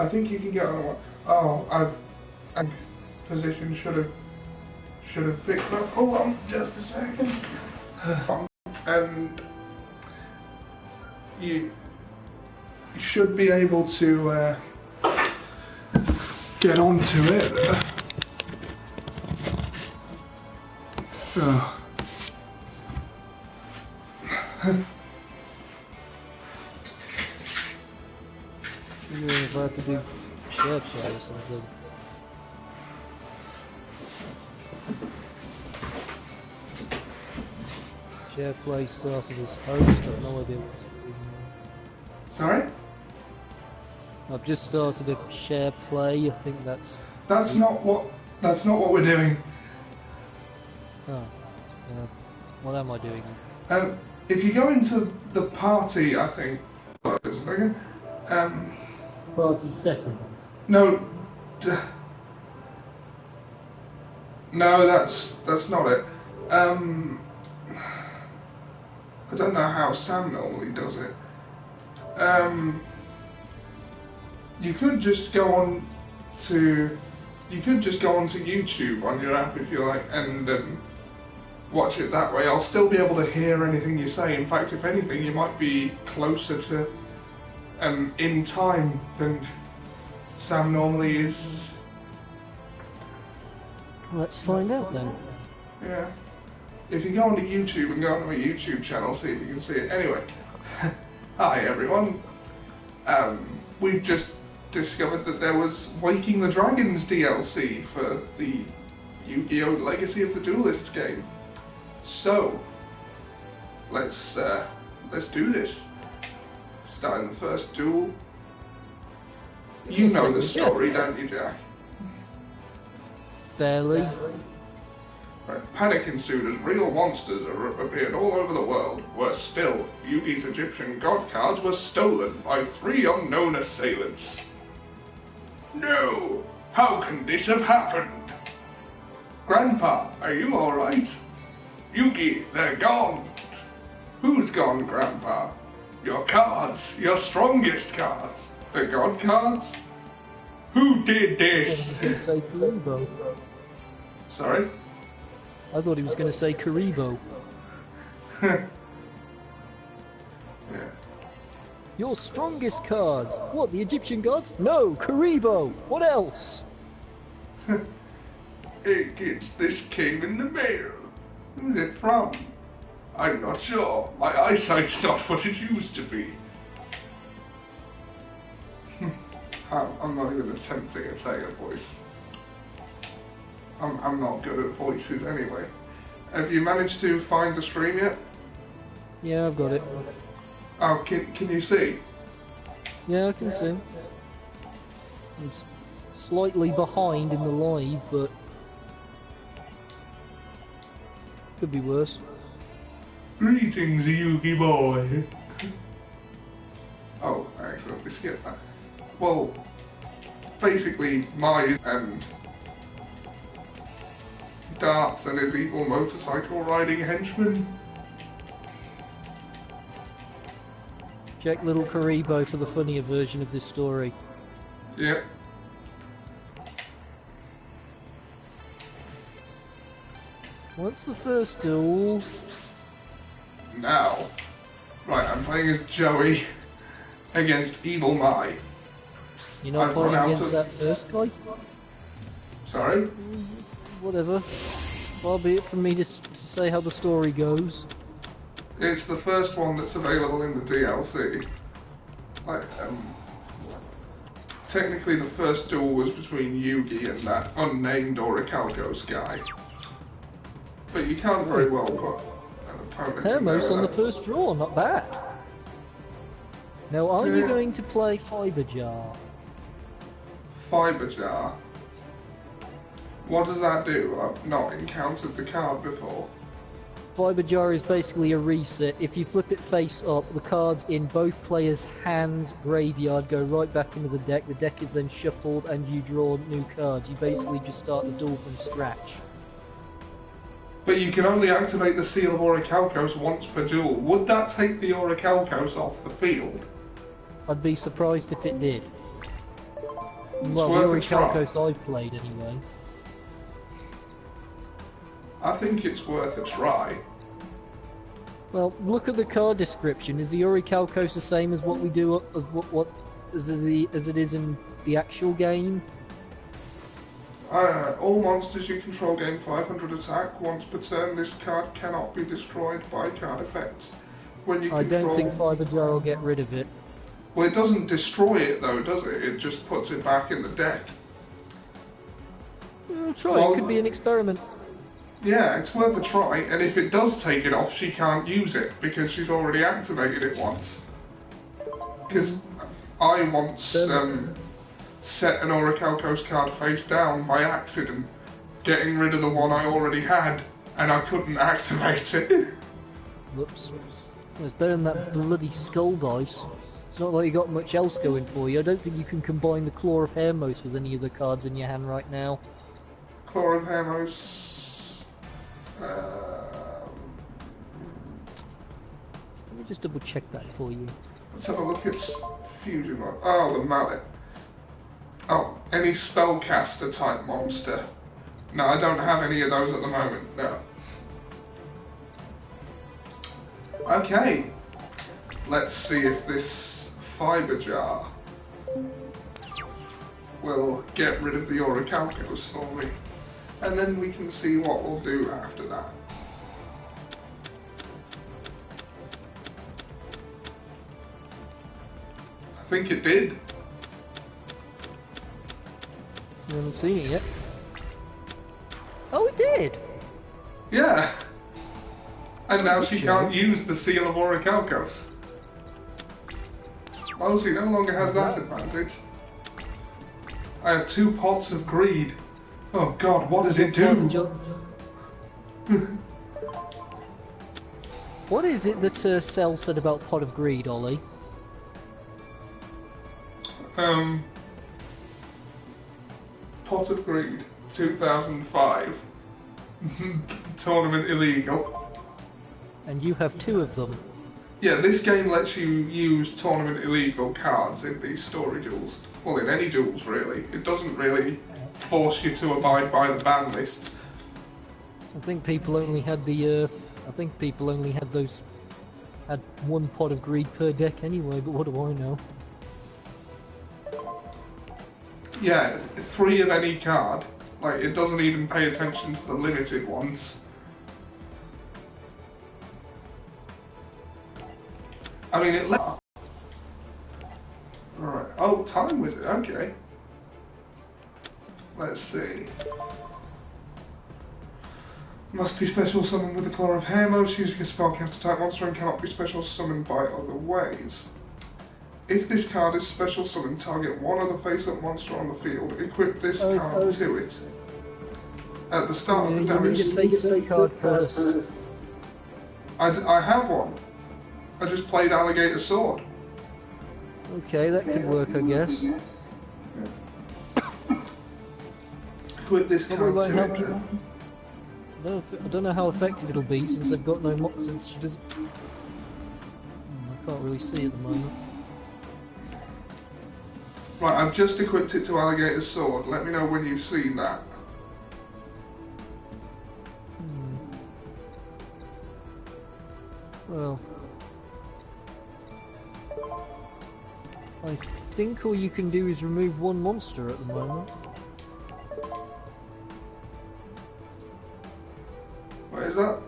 I think you can get on one. Oh, and position should have fixed that. Hold on, just a second. And you should be able to get onto it. Oh. If I could do share play or something. Share play started as host, I've no idea what to do. Sorry? I've just started a share play, I think that's not what we're doing. Oh. What am I doing? If you go into the party, I think. Party settings. No. No, that's not it. I don't know how Sam normally does it. You could just go on to YouTube on your app if you like, and watch it that way. I'll still be able to hear anything you say. In fact, if anything, you might be closer to in time than Sam normally is. Let's find out then. Yeah. If you go onto YouTube and go onto my YouTube channel, see if you can see it. Anyway, hi everyone. We've just discovered that there was Waking the Dragons DLC for the Yu-Gi-Oh! Legacy of the Duelist game. So, let's do this. Starting the first duel. You know the story, don't you, Jack? Barely. Right. Panic ensued as real monsters appeared all over the world. Worse still, Yugi's Egyptian god cards were stolen by 3 unknown assailants. No! How can this have happened? Grandpa, are you alright? Yugi, they're gone. Who's gone, Grandpa? Your cards, your strongest cards. The god cards? Who did this? I thought he was going to say Karibo. Sorry? I thought he was going to say Karibo. Yeah. Your strongest cards. What, the Egyptian gods? No, Karibo. What else? Hey kids, this came in the mail. Who's it from? I'm not sure. My eyesight's not what it used to be. I'm not even attempting a Taylor voice. I'm not good at voices anyway. Have you managed to find the stream yet? Yeah, I've got it. Oh, can you see? Yeah, I can see. It's slightly behind in the live, but could be worse. Greetings, Yugi boy. Oh, I accidentally skipped that. Well, basically, Mai and Darth and his evil motorcycle riding henchman. Check little Karibo for the funnier version of this story. Yep. What's the first duel? Now. Right, I'm playing as Joey against Evil Mai. You're not fighting against that first guy? Sorry? Whatever. Far be it from me to say how the story goes. It's the first one that's available in the DLC. Like, technically the first duel was between Yugi and that unnamed Orichalcos guy. But you can't very well put an opponent Hermos in on there the first draw, not bad. Now, are you going to play Fiber Jar? Fiber Jar? What does that do? I've not encountered the card before. Fiber Jar is basically a reset. If you flip it face up, the cards in both players' hands, graveyard, go right back into the deck. The deck is then shuffled and you draw new cards. You basically just start the duel from scratch. But you can only activate the Seal of Orichalcos once per duel. Would that take the Orichalcos off the field? I'd be surprised if it did. Well, the worth a try. Orichalcos I've played anyway. I think it's worth a try. Well, look at the card description. Is the Orichalcos the same as what we do as it is in the actual game? All monsters you control gain 500 attack. Once per turn, this card cannot be destroyed by card effects. When you I control... don't think Fiber Jar will get rid of it. Well, it doesn't destroy it though, does it? It just puts it back in the deck. Try, Well, it could be an experiment. Yeah, it's worth a try, and if it does take it off, she can't use it, because she's already activated it once. Because I once set an Orichalcos card face down by accident, getting rid of the one I already had, and I couldn't activate it. Whoops. It's better than that bloody skull dice. It's not like you got much else going for you. I don't think you can combine the Claw of Hermos with any of the cards in your hand right now. Claw of Hermos... Let me just double check that for you. Let's have a look at Fusion Mod. Oh, the mallet. Oh, any spellcaster type monster. No, I don't have any of those at the moment, no. Okay. Let's see if this Fiber Jar will get rid of the Orichalcos for me. And then we can see what we'll do after that. I think it did. You haven't seen it yet. Oh, it did! Yeah. And now she can't use the Seal of Orichalcos. Well, she no longer has that advantage. I have 2 pots of greed. Oh god, what does it do? What is it that Cell said about Pot of Greed, Ollie? Pot of Greed, 2005. Tournament illegal. And you have 2 of them. Yeah, this game lets you use tournament illegal cards in these story duels. Well, in any duels, really. It doesn't really force you to abide by the ban lists. I think people only had the, had 1 Pot of Greed per deck anyway, but what do I know? Yeah, 3 of any card. Like, it doesn't even pay attention to the limited ones. I mean, it let... Alright, oh, Time Wizard, okay. Let's see. Must be special summoned with the Claw of Hermos, using a spellcaster type monster, and cannot be special summoned by other ways. If this card is special summoned, target one other face-up monster on the field, equip this card to it. At the start of the damage... You need a face-up card first. I have one. I just played Alligator Sword. Okay, that could work, I guess. Equip this card to help it. you? I don't know how effective it'll be since they've got no since she doesn't. I can't really see at the moment. Right, I've just equipped it to Alligator Sword. Let me know when you've seen that. Well, I think all you can do is remove 1 monster at the moment. What is that?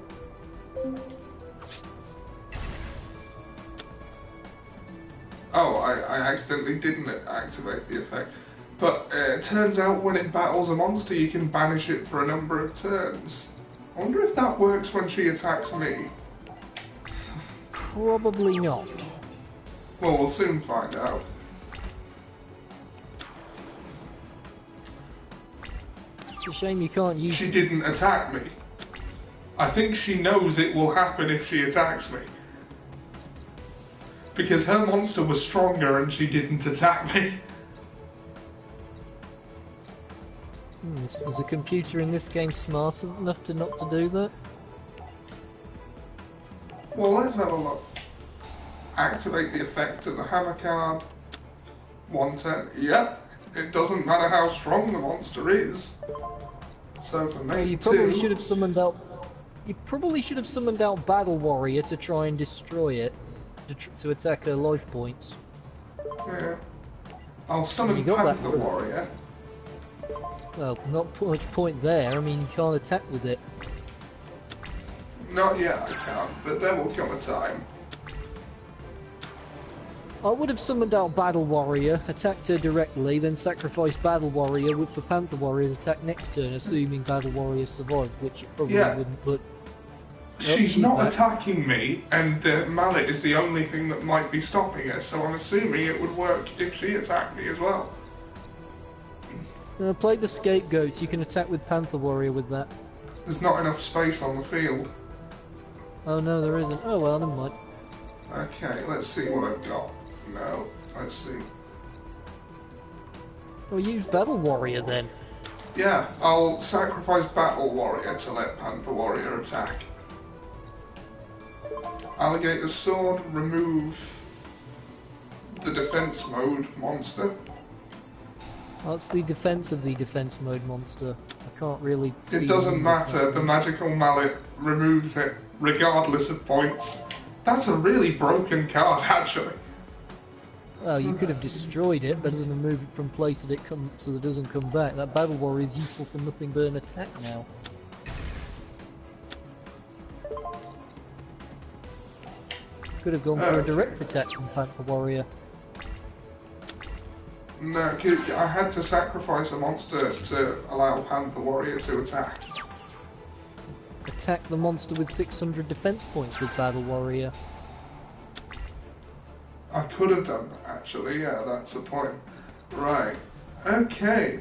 Oh, I accidentally didn't activate the effect. But it turns out when it battles a monster, you can banish it for a number of turns. I wonder if that works when she attacks me. Probably not. Well, we'll soon find out. It's a shame you can't use. She didn't attack me. I think she knows it will happen if she attacks me. Because her monster was stronger and she didn't attack me. Is the computer in this game smart enough to not to do that? Well, let's have a look. Activate the effect of the hammer card. 1 turn. Yep. it doesn't matter how strong the monster is. So for me, You probably should have summoned out. You probably should have summoned out Battle Warrior to try and destroy it, to attack her life points. Yeah. I'll summon You got Panther that. Warrior. Well, not much point there. I mean, you can't attack with it. Not yet, I can't, but there will come a time. I would have summoned out Battle Warrior, attacked her directly, then sacrificed Battle Warrior for Panther Warrior's attack next turn, assuming Battle Warrior survived, which it probably wouldn't, but... She's not attacking me, and the mallet is the only thing that might be stopping her, so I'm assuming it would work if she attacked me as well. Play the Scapegoats, you can attack with Panther Warrior with that. There's not enough space on the field. Oh no, there isn't. Oh well, never mind. Okay, let's see what I've got. No, let's see. Well, use Battle Warrior then. Yeah, I'll sacrifice Battle Warrior to let Panther Warrior attack. Alligator Sword, remove the defense mode monster. That's the defense of the defense mode monster. I can't really see... It doesn't matter, the magical mallet removes it, regardless of points. That's a really broken card, actually. Well, you could have destroyed it, better than remove it from place so that it doesn't come back. That Battle Warrior is useful for nothing but an attack now. Could have gone for a direct attack from Panther Warrior. No, I had to sacrifice a monster to allow Panther Warrior to attack. Attack the monster with 600 defense points with Battle Warrior. I could have done that, actually, yeah, that's the point. Right, okay.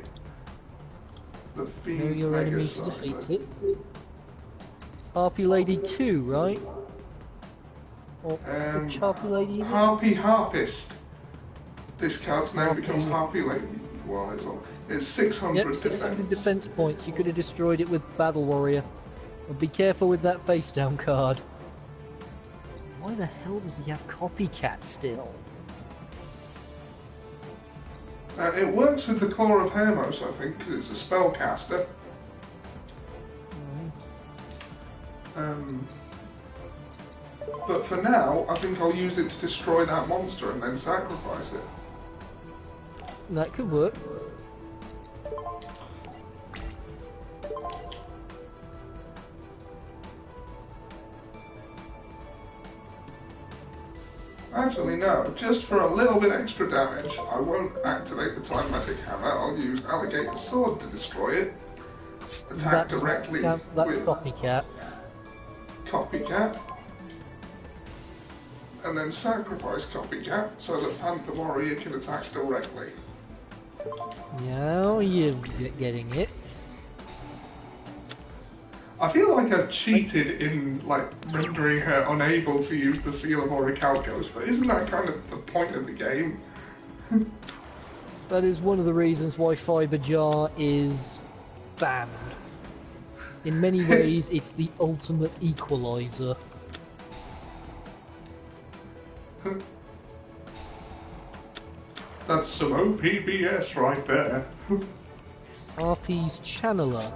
The Know Fiend your Mega enemies to Cyber. defeat it. Harpy Lady 2, right? Or which Harpy Lady? Is it? Harpy Harpist. This card's name Harpy. becomes Harpy Lady while it's on. It's 600 Yep, defense. 600 defense points. You could have destroyed it with Battle Warrior. But be careful with that face down card. Why the hell does he have Copycat still? It works with the Claw of Hermos, I think, because it's a spellcaster. But for now, I think I'll use it to destroy that monster and then sacrifice it. That could work. Actually, no. Just for a little bit extra damage, I won't activate the Time Magic Hammer. I'll use Alligator Sword to destroy it. Attack directly that's with Copycat. Copycat. And then sacrifice Copycat so that Panther Warrior can attack directly. Now you're getting it. I feel like I've cheated in rendering her unable to use the Seal of Orichalcos, but isn't that kind of the point of the game? That is one of the reasons why Fiber Jar is banned. In many ways, it's the ultimate equalizer. That's some OPBS right there. Harpy's Channeler.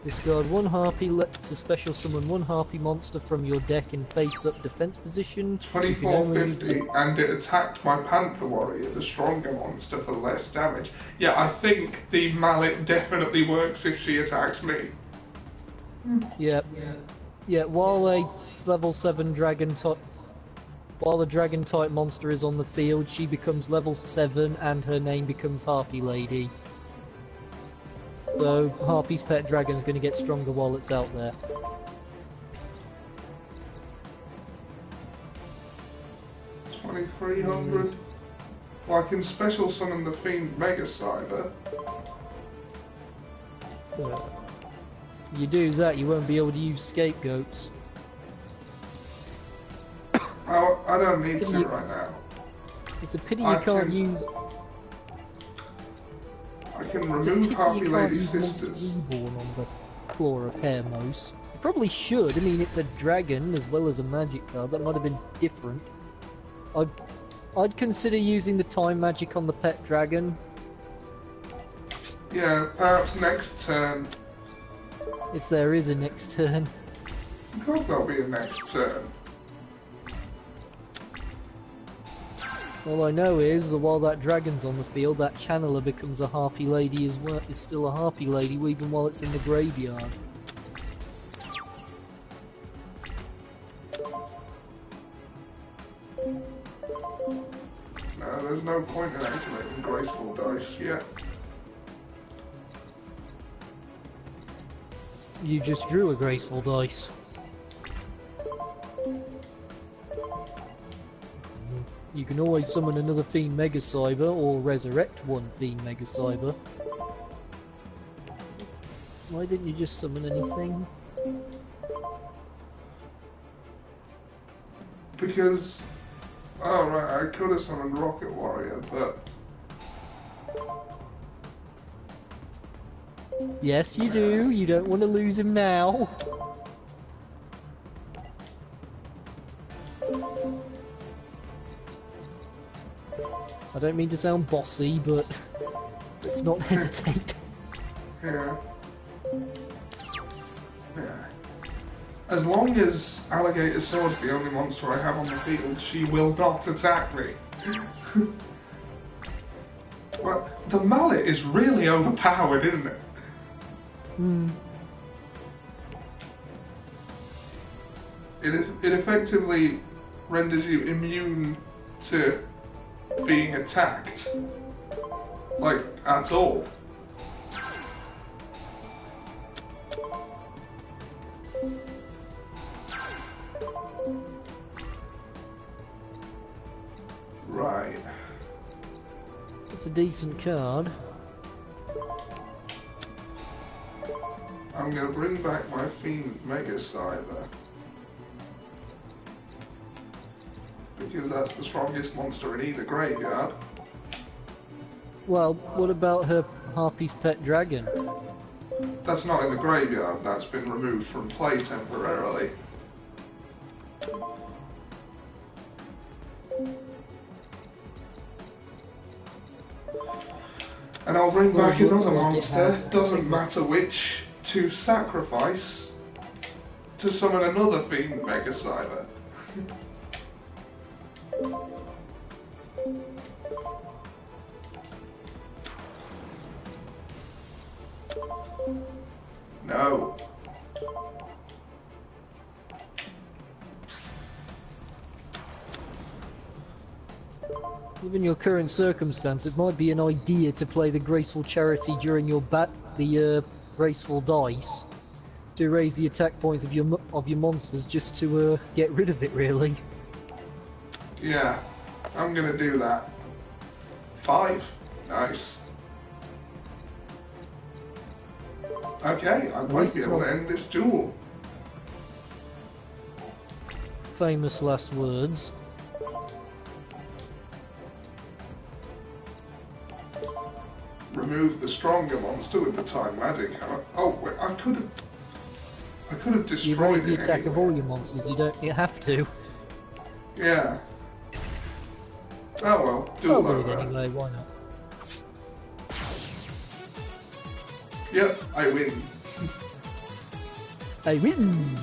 Discard one Harpy, to special summon one Harpy monster from your deck in face-up defense position. 2450, and it attacked my Panther Warrior, the stronger monster, for less damage. Yeah, I think the mallet definitely works if she attacks me. Yep. Yeah, while a level 7 dragon type... While the dragon type monster is on the field, she becomes level 7 and her name becomes Harpy Lady. So, Harpy's pet dragon is going to get stronger while it's out there. $2,300. Well, I can special summon the Fiend Mega Cyber. You do that, you won't be able to use Scapegoats. Oh, I don't need to right now. It's a pity you can't use... I can remove Harpy Lady Sisters. Reborn on the Claw of Hermos. You probably should. I mean, it's a dragon as well as a magic card. That might have been different. I'd consider using the time magic on the pet dragon. Yeah, perhaps next turn. If there is a next turn. Of course there'll be a next turn. All I know is that while that dragon's on the field, that channeler becomes a harpy lady as well. Is still a harpy lady even while it's in the graveyard. No, there's no point in activating graceful dice yet. You just drew a graceful dice. You can always summon another Fiend Mega Cyber or resurrect one Fiend Mega Cyber. Why didn't you just summon anything? Because... Oh right, I could have summoned Rocket Warrior, but... Yes, you do. You don't want to lose him now. I don't mean to sound bossy, but let's not hesitate. Yeah. Yeah. As long as Alligator Sword's the only monster I have on the field, she will not attack me. Well, the mallet is really overpowered, isn't it? Hmm. It effectively renders you immune to being attacked. Like, at all. Right. It's a decent card. I'm gonna bring back my Fiend Mega Cyber. Because that's the strongest monster in either graveyard. Well, what about her Harpy's pet dragon? That's not in the graveyard, that's been removed from play temporarily. And I'll bring back another monster, doesn't matter which, to sacrifice to summon another Fiend Mega Cyber. No. Given your current circumstance, it might be an idea to play the Graceful Charity during your Graceful Dice to raise the attack points of your monsters, just to get rid of it, really. Yeah, I'm gonna do that. 5. Nice. Okay, I might be able to end this duel. Famous last words. Remove the stronger monster with the time magic hammer. Oh, wait, I could have You destroyed raise the it attack of anyway. all your monsters. You have to. Yeah. Oh well, duel I'll do it over. anyway. Why not? Yep, I win. I win.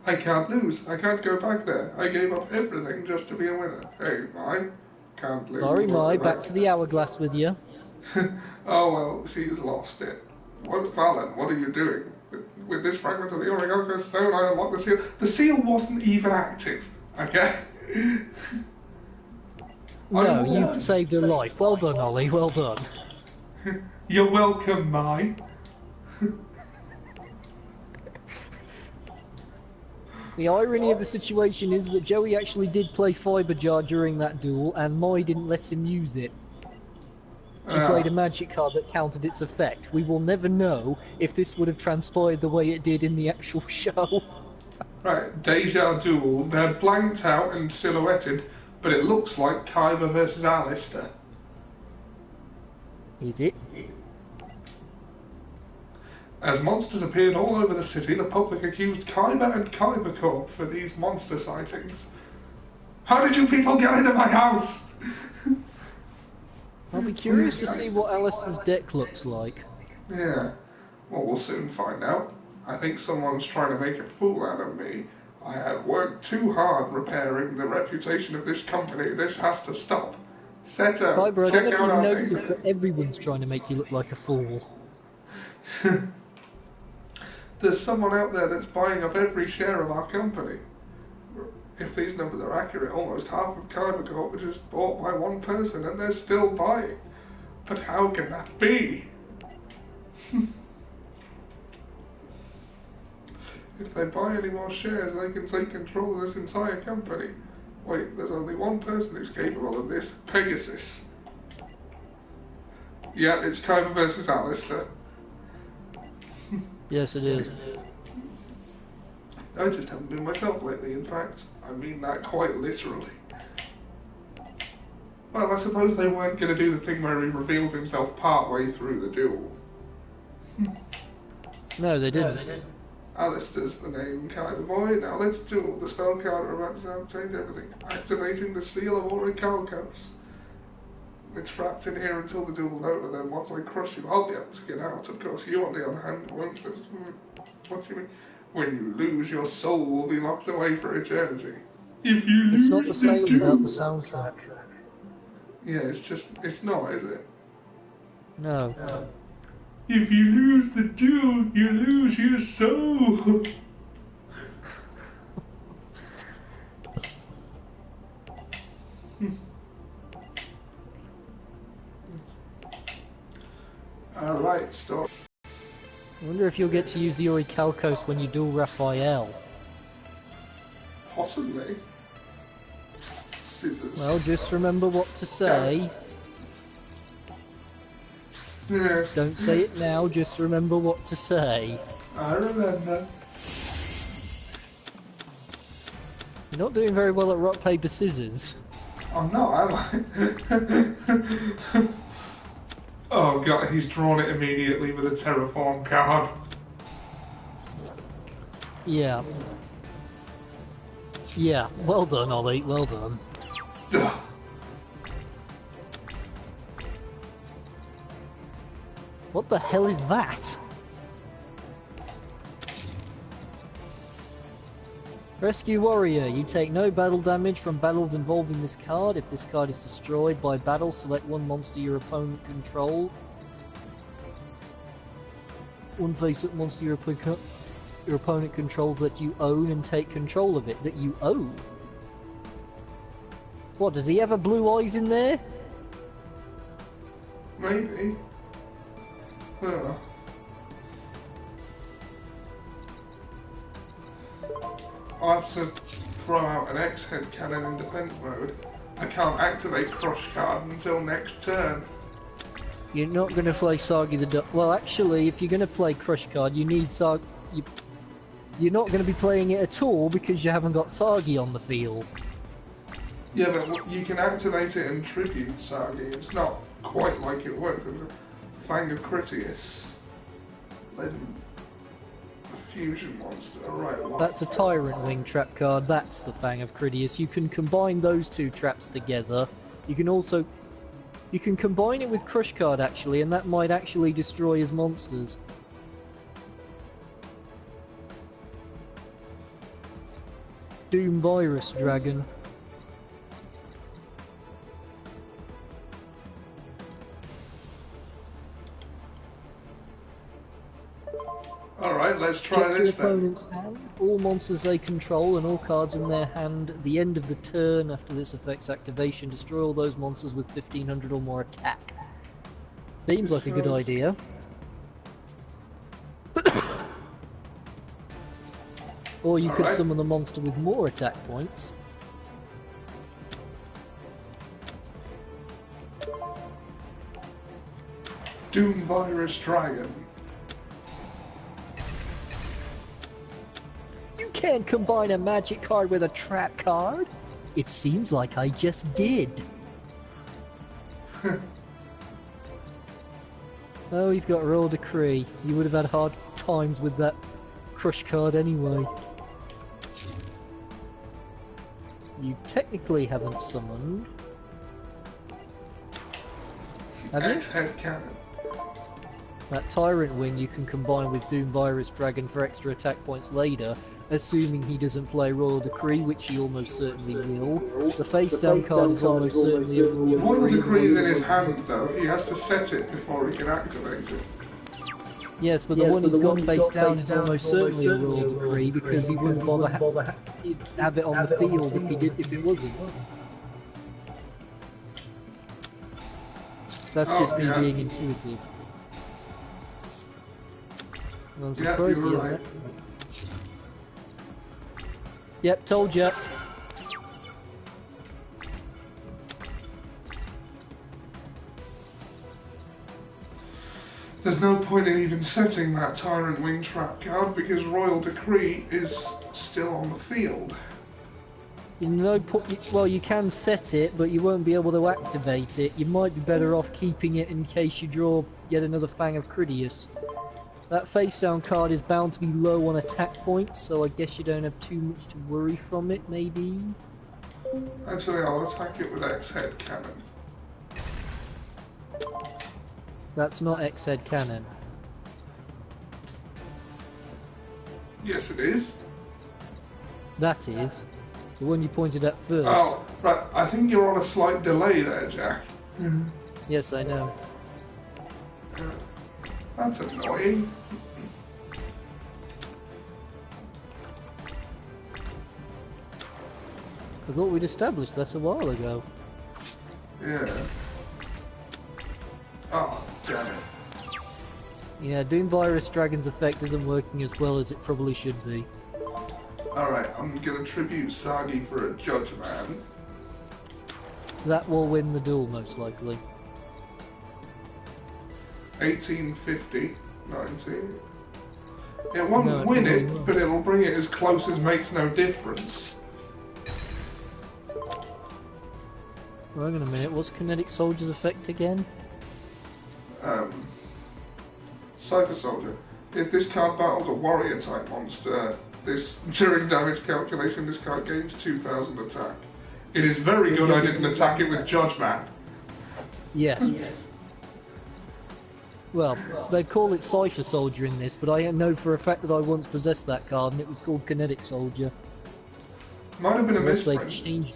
I can't lose. I can't go back there. I gave up everything just to be a winner. Hey, Mai. Can't lose. Sorry, Mai. Back to the hourglass with you. Oh well, she's lost it. What, Valen, what are you doing? With this fragment of the Orichalcos stone, I unlock the seal. The seal wasn't even active, okay? No, you saved her life. Well done, Ollie. Well done. You're welcome, Mai. The irony of the situation is that Joey actually did play Fiber Jar during that duel, and Mai didn't let him use it. She played a magic card that countered its effect. We will never know if this would have transpired the way it did in the actual show. Right, Deja Duel. They're blanked out and silhouetted, but it looks like Kyber versus Alistair. Is it? As monsters appeared all over the city, the public accused Kyber and Kyber Corp for these monster sightings. How did you people get into my house? I'll be curious to see what Alistair's deck looks like. Yeah. Well, we'll soon find out. I think someone's trying to make a fool out of me. I have worked too hard repairing the reputation of this company. This has to stop. Seto, Fiber, I don't check know out if our you've noticed, data. but everyone's trying to make you look like a fool. There's someone out there that's buying up every share of our company. If these numbers are accurate, almost half of Kyber Corp was just bought by one person and they're still buying. But how can that be? If they buy any more shares, they can take control of this entire company. Wait, there's only one person who's capable of this. Pegasus. Yeah, it's Kyber versus Alistair. Yes, it is. I just haven't been myself lately, in fact. I mean that quite literally. Well, I suppose they weren't going to do the thing where he reveals himself partway through the duel. No, they didn't. Alistair's the name, Kyber boy. Now let's duel. The spell card are about to change everything. Activating the seal of Orichalcos. We're trapped in here until the duel's over, then once I crush you, I'll be able to get out. Of course, you on the other hand won't. What do you mean? When you lose, your soul will be locked away for eternity. If you lose, It's not the same without the soundtrack. Yeah, it's not, is it? No. If you lose the duel, you lose your soul. Alright, stop. I wonder if you'll get to use the Orichalcos when you duel Raphael. Possibly. Scissors. Well, just remember what to say. Yeah. Don't say it now, just remember what to say. I remember. You're not doing very well at rock, paper, scissors. I'm not, am I? Oh god, he's drawn it immediately with a terraform card. Yeah. Yeah, well done, Ollie, well done. Duh. What the hell is that? Rescue Warrior, you take no battle damage from battles involving this card. If this card is destroyed by battle, select one monster your opponent controls. One face-up monster your opponent controls that you own and take control of it. That you own? What, does he have a blue eyes in there? Maybe. Huh. I have to throw out an X-head cannon in defense mode. I can't activate Crush card until next turn. You're not going to play Sagi the Duck. Well, actually, if you're going to play Crush card, you need Sagi. You're not going to be playing it at all because you haven't got Sagi on the field. Yeah, but you can activate it and tribute Sagi. It's not quite like it works. Fang of Critias. Then a fusion monster. Right. Well, That's a Tyrant Wing trap card. That's the Fang of Critias. You can combine those two traps together. You can also... You can combine it with Crush card, actually, and that might actually destroy his monsters. Doom Virus Dragon. Alright, let's try Check your this then. opponent's hand. All monsters they control and all cards in their hand at the end of the turn after this effect's activation, destroy all those monsters with 1500 or more attack. Seems like a good idea. Or you could summon a monster with more attack points. Doom Virus Dragon. You can't combine a magic card with a trap card. It seems like I just did. Oh, he's got Royal Decree. You would have had hard times with that Crush card anyway. You technically haven't summoned. Have you? X-head cannon. That Tyrant Wing you can combine with Doom Virus Dragon for extra attack points later, assuming he doesn't play Royal Decree, which he almost certainly will. The face down card is almost certainly a Royal Decree. Royal Decree's in his hand though, he has to set it before he can activate it. Yes, but the one he's got face down is almost certainly a Royal Decree because he wouldn't bother have it on the field if it wasn't. That's just me being intuitive. Well, I'm surprised he isn't. Yep, told ya. There's no point in even setting that Tyrant Wing trap card because Royal Decree is still on the field. Well, you can set it, but you won't be able to activate it. You might be better off keeping it in case you draw yet another Fang of Critias. That face down card is bound to be low on attack points, so I guess you don't have too much to worry from it, maybe? Actually, I'll attack it with X-head cannon. That's not X-head cannon. Yes, it is. That is. The one you pointed at first. Oh, right. I think you're on a slight delay there, Jack. Yes, I know. That's annoying. I thought we'd established that a while ago. Yeah. Oh, damn it. Yeah, Doom Virus Dragon's effect isn't working as well as it probably should be. Alright, I'm gonna tribute Sagi for a Judge Man. That will win the duel, most likely. 1850, 19. It won't win it, but it'll bring it as close as makes no difference. Hang on a minute, what's Kinetic Soldier's effect again? Cypher Soldier. If this card battles a warrior type monster, during damage calculation, this card gains 2000 attack. It is very good I didn't attack it with Judge Man. Yes. Well, they call it Cypher Soldier in this, but I know for a fact that I once possessed that card and it was called Kinetic Soldier. Might have been a misprint.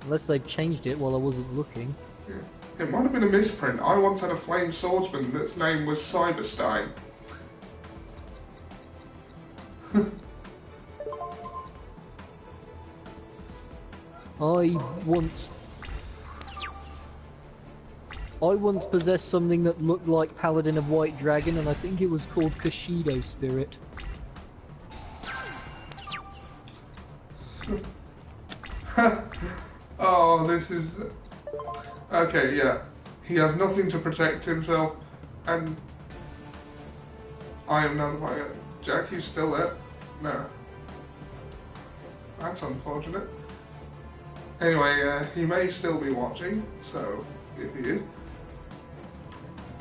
Unless they've changed it while I wasn't looking. Yeah. It might have been a misprint. I once had a flame swordsman that's name was Cyberstein. I once possessed something that looked like Paladin of White Dragon, and I think it was called Kashido Spirit. Oh, this is... Okay, yeah. He has nothing to protect himself, and... I am nullified. Jack, you still there? No. That's unfortunate. Anyway, he may still be watching, so if he is.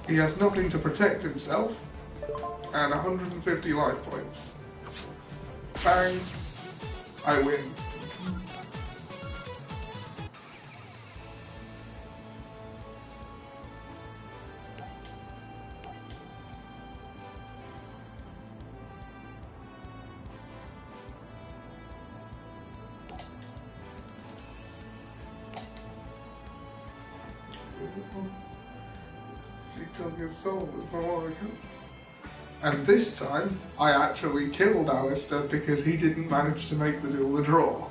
He has nothing to protect himself, and 150 life points. Bang! I win. She took his soul as Oracle. And this time, I actually killed Alistair because he didn't manage to make the duel a draw.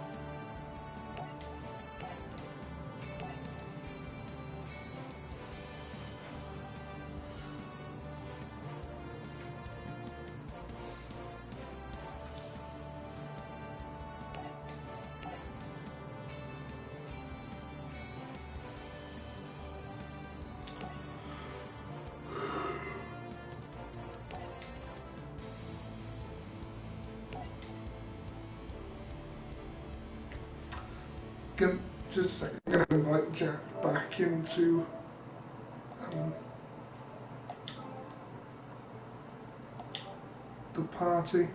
Just a second, I'm going to invite Jack back into the party.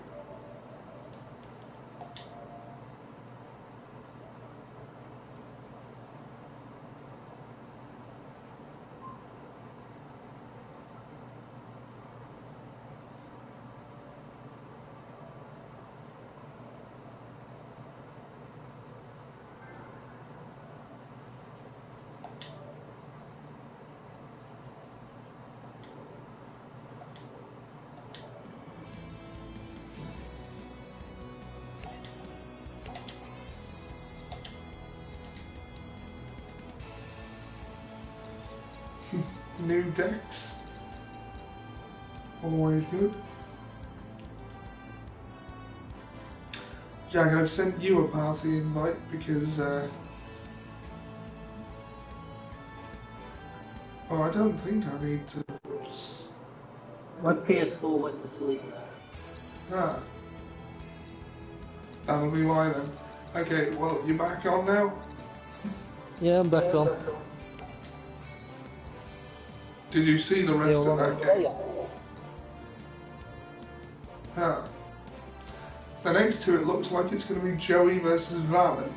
New decks. Always good. Jack, I've sent you a party invite because, oh, I don't think I need to... My PS4 went to sleep. Ah. That'll be why then. Okay, well, you're back on now? Yeah, I'm back on. Did you see the rest of that game? Ah. The next two, it looks like it's going to be Joey versus Valen.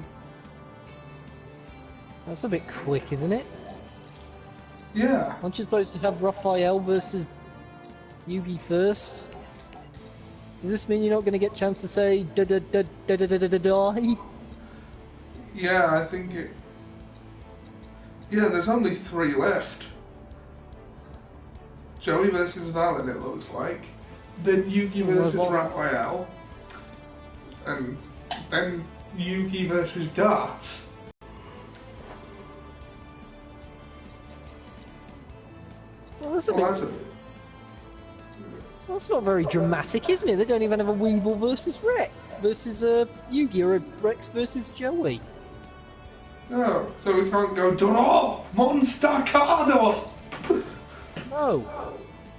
That's a bit quick, isn't it? Yeah. Aren't you supposed to have Raphael versus Yugi first? Does this mean you're not going to get a chance to say die? Yeah, I think it... Yeah, there's only 3 left. Joey versus Valen, it looks like. Then Yugi versus Raphael. And then Yugi versus Darth. Well, that's not very dramatic, isn't it? They don't even have a Weeble versus Rex versus Yugi, or a Rex versus Joey. No, so we can't go Draw Monster Cardo. No,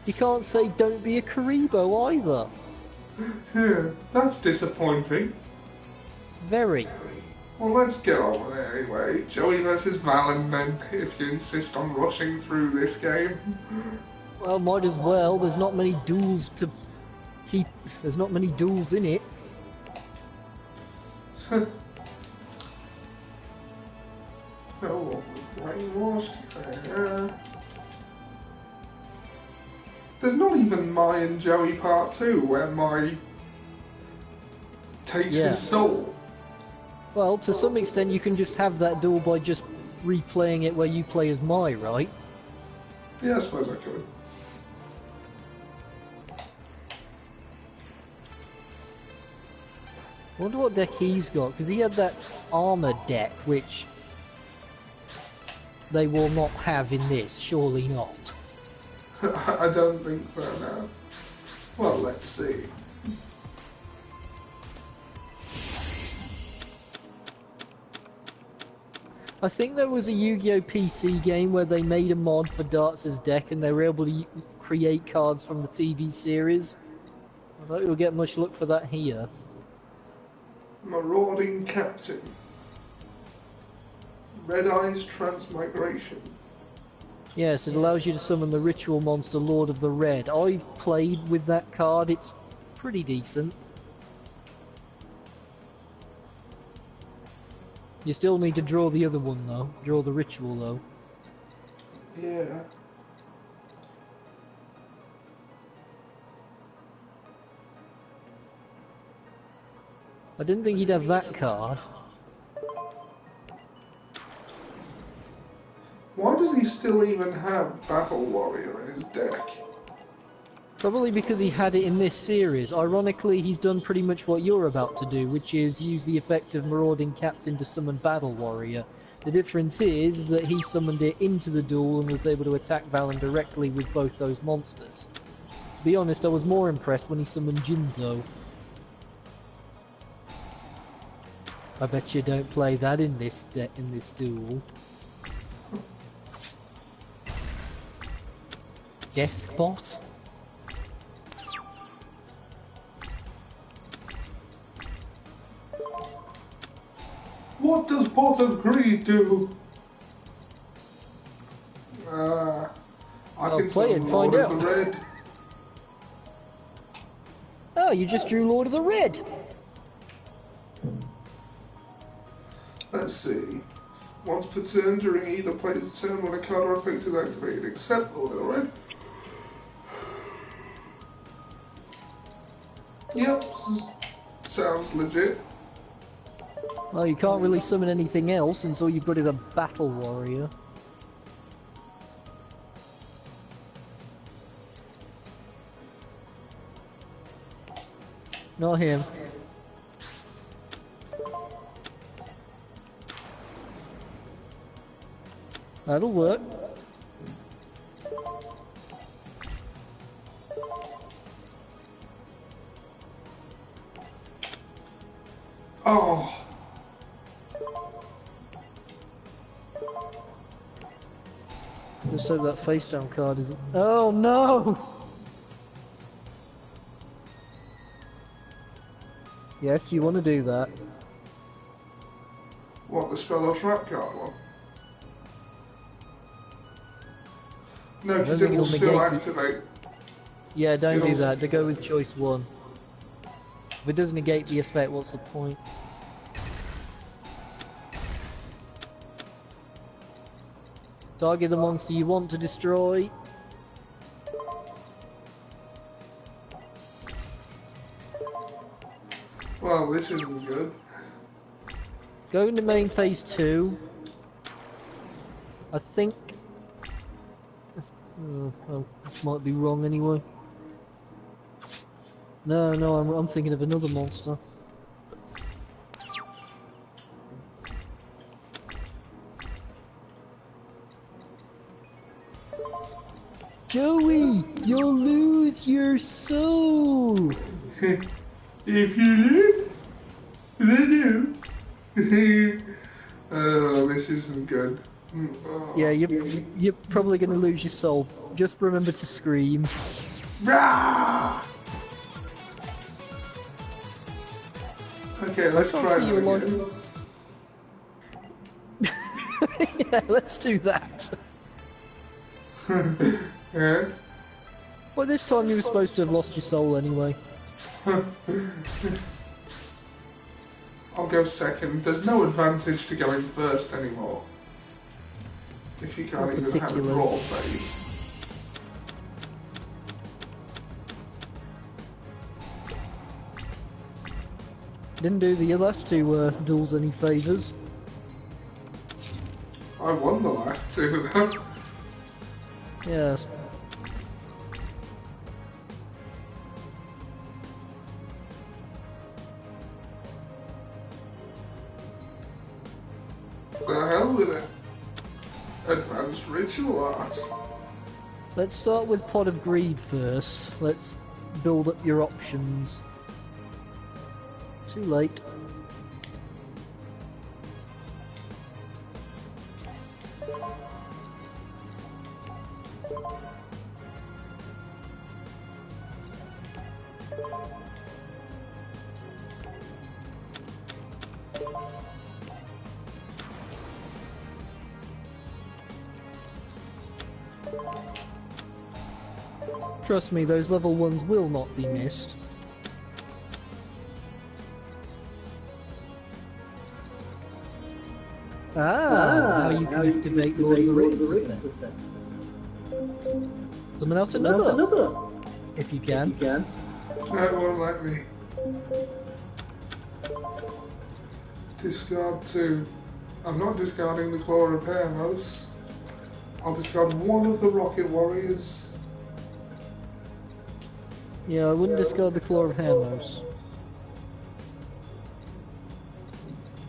you can't say don't be a Karibo either. Yeah, that's disappointing. Very. Well, let's get on with it anyway. Joey versus Valen, then, if you insist on rushing through this game. Well, might as well. There's not many duels to keep. There's not many duels in it. Oh, brainwashed. There's not even Mai and Joey Part 2, where Mai takes his soul. Well, to some extent, you can just have that duel by just replaying it where you play as Mai, right? Yeah, I suppose I could. I wonder what deck he's got, because he had that armor deck, which they will not have in this, surely not. I don't think so, no. Well, let's see. I think there was a Yu-Gi-Oh! PC game where they made a mod for Darts' deck and they were able to create cards from the TV series. I don't think we'll get much luck for that here. Marauding Captain. Red Eyes Transmigration. Yes, it allows you to summon the ritual monster Lord of the Red. I've played with that card, it's pretty decent. You still need to draw the other one though, draw the ritual though. Yeah. I didn't think he'd have that card. Why does he still even have Battle Warrior in his deck? Probably because he had it in this series. Ironically, he's done pretty much what you're about to do, which is use the effect of Marauding Captain to summon Battle Warrior. The difference is that he summoned it into the duel and was able to attack Valen directly with both those monsters. To be honest, I was more impressed when he summoned Jinzo. I bet you don't play that in this duel. Deskbot? What does Pot of Greed do? I can play it and Lord find of out. the Red. Oh, you just drew Lord of the Red! Let's see. Once per turn during either player's turn when a card or effect is activated, except Lord of the Red. Yep, sounds legit. Well, you can't really summon anything else since all you've got is a Battle Warrior. Not him. That'll work. Oh. Just hope that face down card isn't. Oh no! Yes, you want to do that. What, the spell or trap card one? No, because it will still activate. Yeah, don't do that. To go with choice 1. If it does negate the effect, what's the point? Target the monster you want to destroy. Well, this isn't good. Go into main phase 2. I think... oh, this might be wrong anyway. No, I'm thinking of another monster. Joey, you'll lose your soul! If you lose, then you. Oh, this isn't good. Oh. Yeah, you're probably going to lose your soul. Just remember to scream. Rah! Okay, let's try that again. Yeah, let's do that. Yeah? Well, this time you were supposed to have lost your soul anyway. I'll go second. There's no advantage to going first anymore. If you can't even have a draw phase. Didn't do the last 2 duels any favours. I won the last 2 though. Yes. The hell with it. Advanced ritual art. Let's start with Pot of Greed first. Let's build up your options. Too late. Trust me, those level 1s will not be missed. Now you can activate Lord of the Rings effect. Someone else another! If you can. No, it won't let me. Discard 2. I'm not discarding the Claw Repair Mouse. I'll discard one of the Rocket Warriors. Yeah, I wouldn't discard the Claw of Hermos.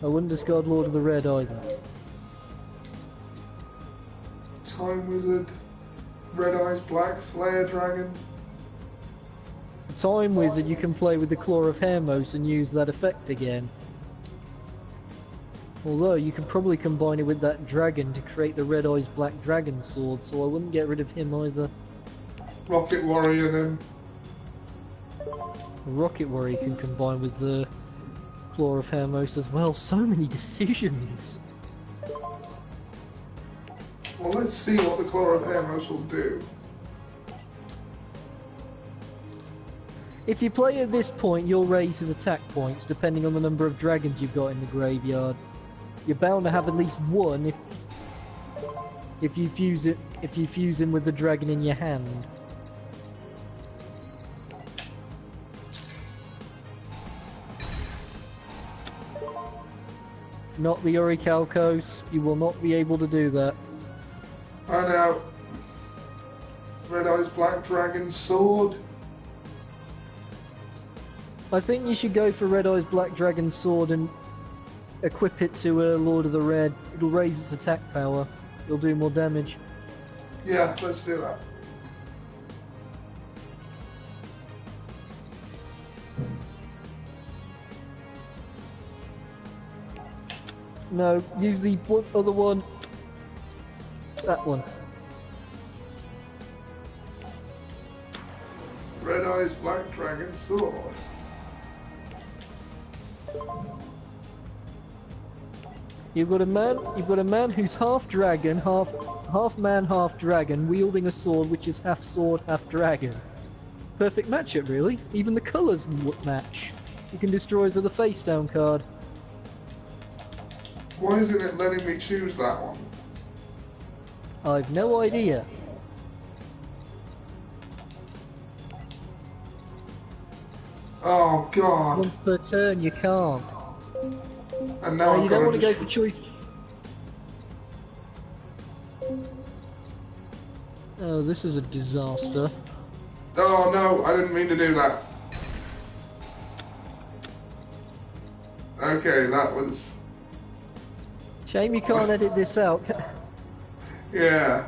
I wouldn't discard Lord of the Red either. Time Wizard. Red Eyes Black Flare Dragon. Time Wizard, you can play with the Claw of Hermos and use that effect again. Although, you can probably combine it with that dragon to create the Red Eyes Black Dragon Sword, so I wouldn't get rid of him either. Rocket Warrior then. The Rocket Warrior can combine with the Claw of Hermos as well. So many decisions! Well, let's see what the Claw of Hermos will do. If you play at this point, you'll raise his attack points depending on the number of dragons you've got in the graveyard. You're bound to have at least one if you fuse him with the dragon in your hand. Not the Orichalcos, you will not be able to do that. I know. Red Eyes Black Dragon Sword. I think you should go for Red Eyes Black Dragon Sword and equip it to Lord of the Red. It'll raise its attack power. It'll do more damage. Yeah, let's do that. No, use the other one. That one. Red Eyes Black Dragon Sword. You've got a man who's half dragon, half man, half dragon, wielding a sword which is half sword, half dragon. Perfect matchup, really. Even the colours match. You can destroy as the face down card. Why isn't it letting me choose that one? I've no idea. Oh god. Once per turn, you can't. And now You don't want to go for choice. Oh, this is a disaster. Oh no, I didn't mean to do that. Okay, that was... Shame you can't edit this out. Yeah.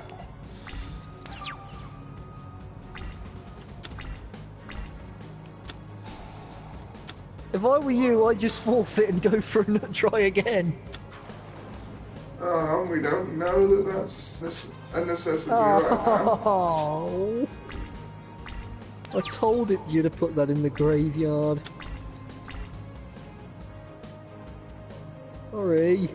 If I were you, I'd just forfeit and go for a try again. Oh, we don't know that that's a necessity right now. Oh, I told you to put that in the graveyard. Sorry.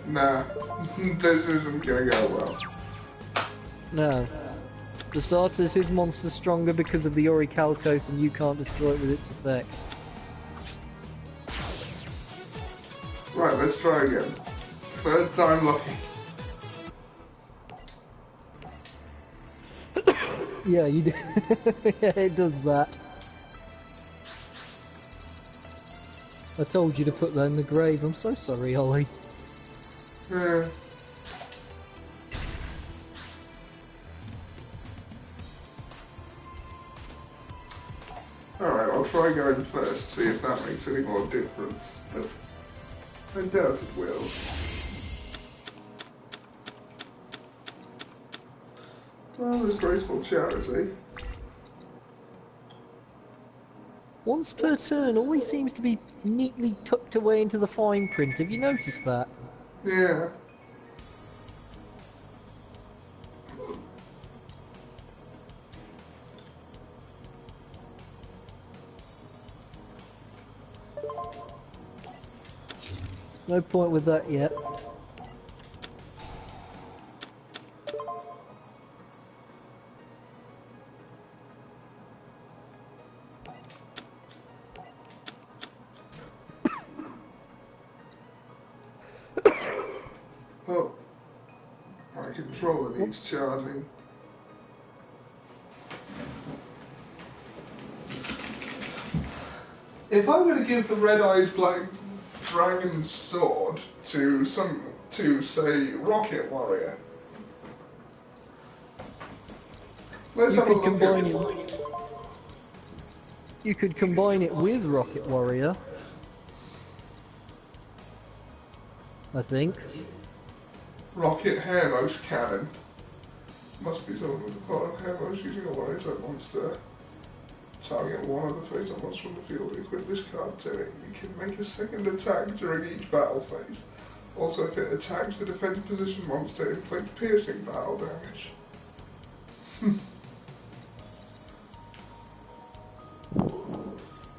Nah, this isn't gonna go well. No. For starters, his monster's stronger because of the Orichalcos and you can't destroy it with its effect. Right, let's try again. Third time lucky. Yeah, you do. Yeah, it does that. I told you to put that in the grave. I'm so sorry, Ollie. Yeah. Alright, I'll try going first, see if that makes any more difference, but I doubt it will. Well, there's graceful charity. Once per turn always seems to be neatly tucked away into the fine print. Have you noticed that? Yeah. No point with that yet. Oh. My controller needs charging. If I were to give the Red Eyes Black Dragon Sword to say Rocket Warrior, let's have a look at it. You could combine it with Rocket Warrior. I think. Rocket Hairmouse Cannon. Must be someone with the thought of Hairmouse using a warrior type monster. Target one of the face on monster from the field. Equip this card to it. You can make a second attack during each battle phase. Also, if it attacks the defense position monster, inflict piercing battle damage.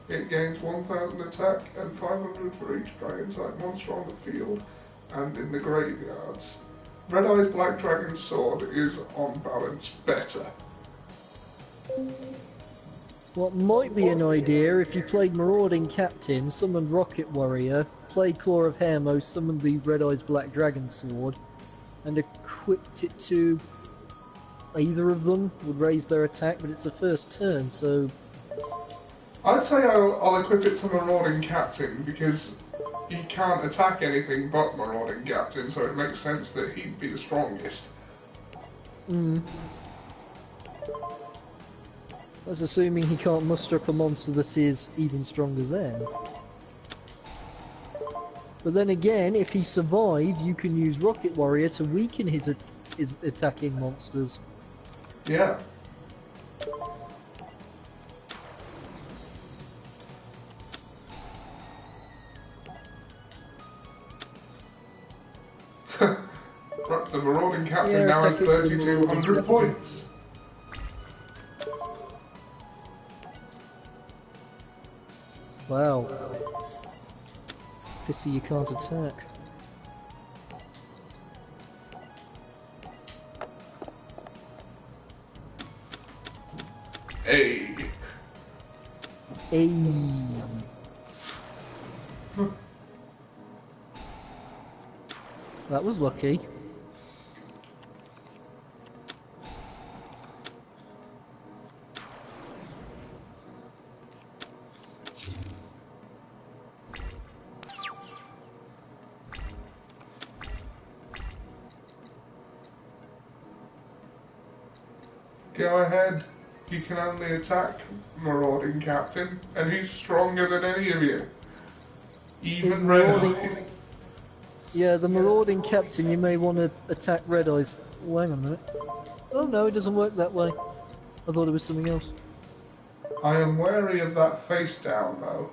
It gains 1000 attack and 500 for each dragon type monster on the field and in the graveyards. Red Eyes Black Dragon Sword is on balance better. What might be an idea if you played Marauding Captain, summoned Rocket Warrior, played Claw of Hermos, summoned the Red Eyes Black Dragon Sword, and equipped it to either of them, would raise their attack, but it's the first turn, so... I'd say I'll equip it to Marauding Captain because he can't attack anything but Marauding Captain, so it makes sense that he'd be the strongest. That's assuming he can't muster up a monster that is even stronger then. But then again, if he survived, you can use Rocket Warrior to weaken his attacking monsters. Yeah. Right, the Marauding Captain now has 3,200 points. Wow. Pity you can't attack. Hey. Hey. That was lucky. Go ahead. You can only attack Marauding Captain, and he's stronger than any of you. Even Red Eyes. Yeah, the Marauding Captain, you may want to attack Red Eyes. Oh, hang on a minute. Oh no, it doesn't work that way. I thought it was something else. I am wary of that face down, though.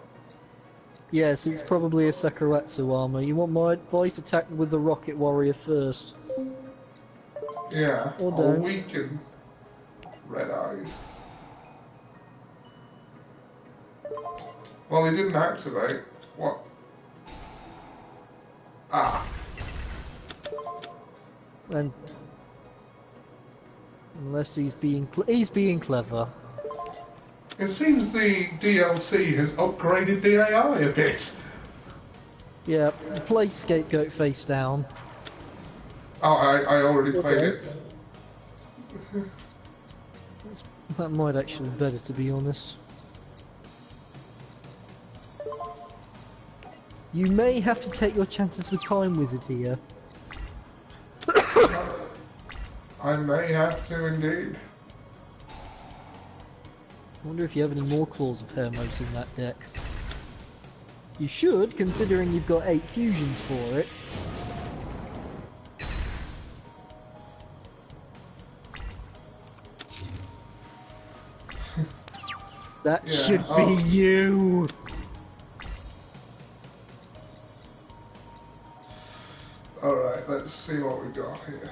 Yes, it's probably a Sakaratsu armor. You want my advice? Attack with the Rocket Warrior first. Yeah, Or I'll don't. weaken Red Eyes. Well, he didn't activate. What? Ah. And unless he's being clever. It seems the DLC has upgraded the AI a bit. Yeah, play Scapegoat face down. Oh, I already played it. That might actually be better, to be honest. You may have to take your chances with Time Wizard here. I may have to indeed. I wonder if you have any more Claws of Hermos in that deck. You should, considering you've got 8 fusions for it. That should be you! Alright, let's see what we got here.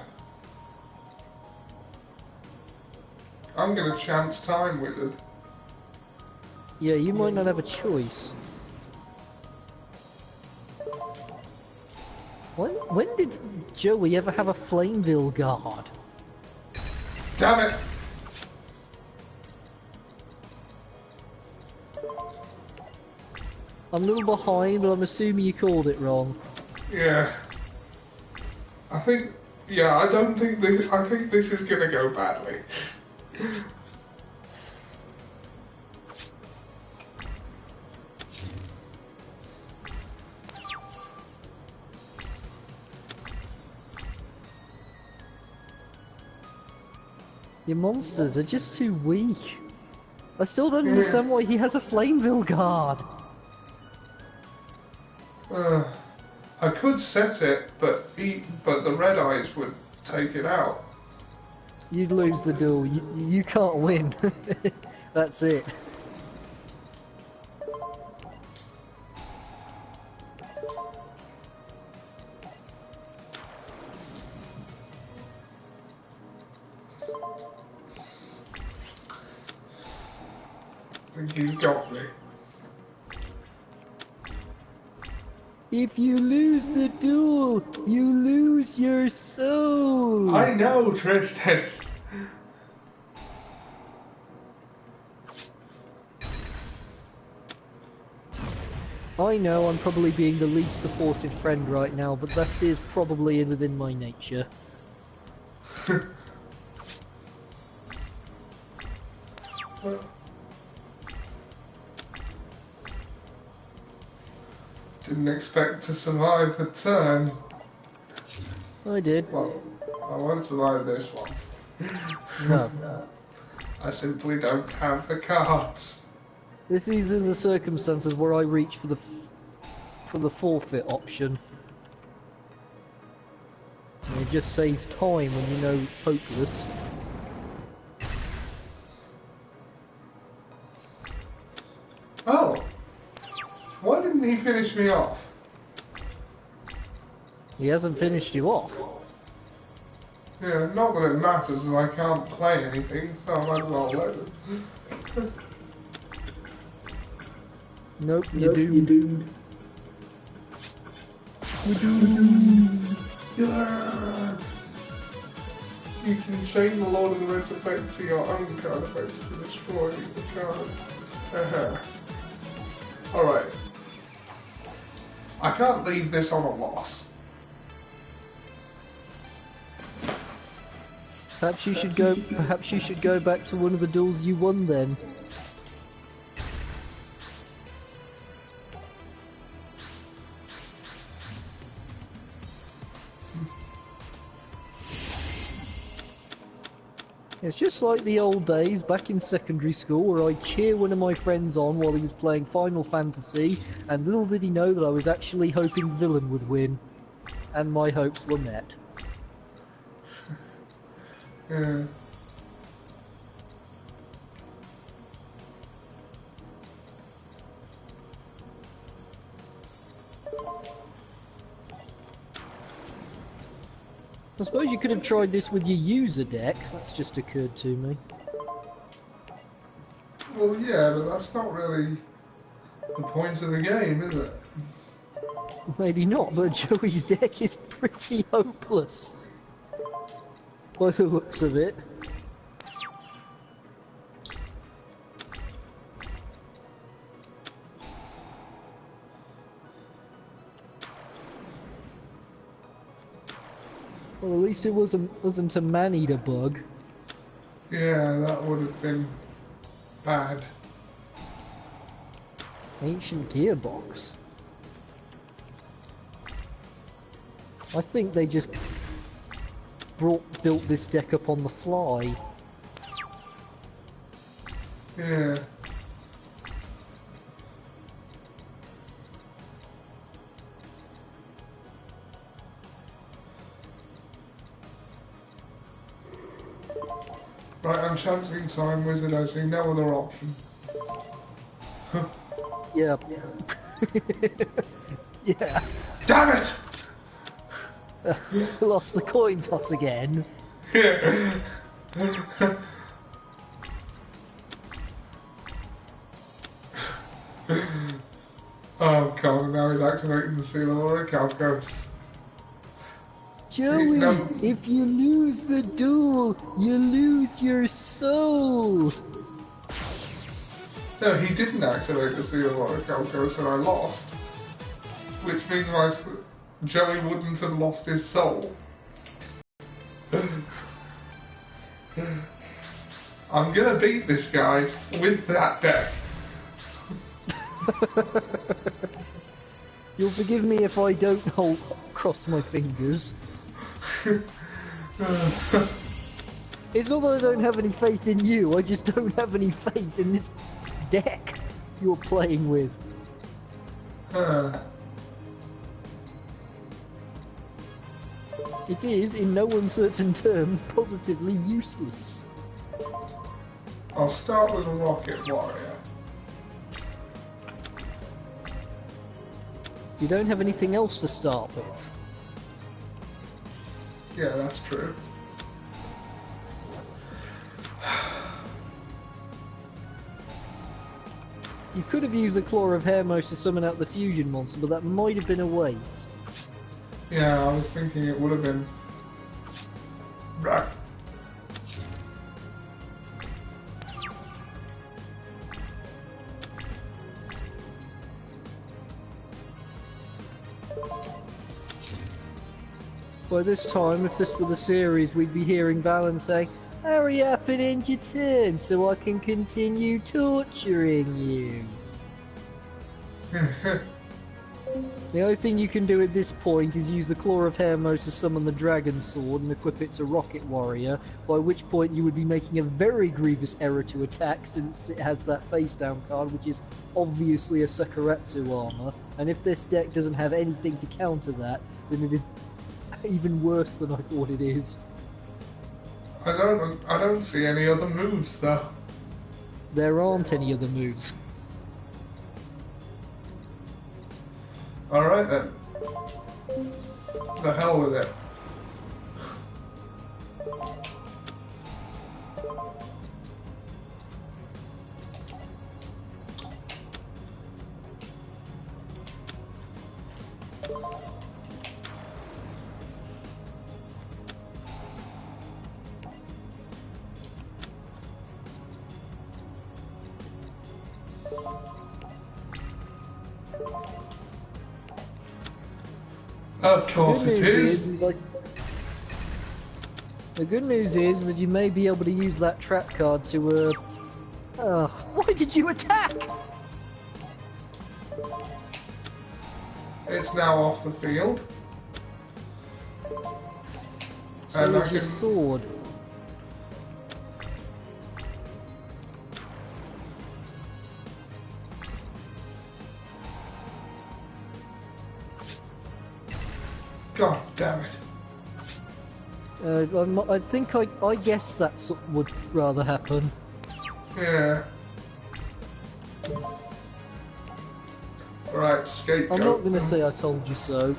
I'm gonna chance Time Wizard. Yeah, you might not have a choice. When did Joey ever have a Flameville guard? Damn it! I'm a little behind, but I'm assuming you called it wrong. Yeah. I think this is gonna go badly. Your monsters are just too weak. I still don't understand why he has a Flameville guard. I could set it, but the Red Eyes would take it out. You'd lose the duel. You can't win. That's it. I think he's got me. If you lose the duel, you lose your soul. I know, Tristan. I know I'm probably being the least supportive friend right now, but that is probably within my nature. Didn't expect to survive the turn. I did. Well, I won't survive this one. No. I simply don't have the cards. This is in the circumstances where I reach for the forfeit option. And it just saves time when you know it's hopeless. Oh! Why didn't he finish me off? He hasn't finished you off. Yeah, not that it matters as I can't play anything, so I might as well let it. Nope, you're doomed. You're doomed. Yeah. You can chain the Lord of the Rings effect to your own card effect to destroy the card. Alright. I can't leave this on a loss. Perhaps you should go back to one of the duels you won then. It's just like the old days back in secondary school where I'd cheer one of my friends on while he was playing Final Fantasy, and little did he know that I was actually hoping the villain would win. And my hopes were met. Yeah. I suppose you could have tried this with your user deck. That's just occurred to me. Well, yeah, but that's not really the point of the game, is it? Maybe not, but Joey's deck is pretty hopeless. By the looks of it. Well, at least it wasn't a man-eater bug. Yeah, that would have been bad. Ancient gearbox. I think they just built this deck up on the fly. Yeah. Right, I'm chancing Time Wizard. I see no other option. Yeah. Yeah. Damn it! Lost the coin toss again. Yeah. Oh god, now he's activating the seal of Orichalcos. Joey, No. if you lose the duel, you lose your soul. No, he didn't activate the seal of Orichalcos and I lost. Which means Joey wouldn't have lost his soul. I'm gonna beat this guy with that deck. You'll forgive me if I don't cross my fingers. It's not that I don't have any faith in you, I just don't have any faith in this deck you're playing with. It is, in no uncertain terms, positively useless. I'll start with a Rocket Warrior. You don't have anything else to start with. Yeah, that's true. You could have used the Claw of Hermos to summon out the fusion monster, but that might have been a waste. Yeah, I was thinking it would have been... Right. By this time, if this were the series, we'd be hearing Valen say, "Hurry up and end your turn so I can continue torturing you." The only thing you can do at this point is use the Claw of Hermos to summon the Dragon Sword and equip it to Rocket Warrior, by which point you would be making a very grievous error to attack since it has that face down card, which is obviously a Sakuretsu armor, and if this deck doesn't have anything to counter that, then it is even worse than I thought it is. I don't see any other moves though. There aren't any other moves. Alright then. The hell with it. Of course it is. The good news is that you may be able to use that trap card to, why did you attack? It's now off the field. So And is your sword. God damn it. I think I guess that's what would rather happen. Yeah. Right, scapegoat. I'm not going to say I told you so.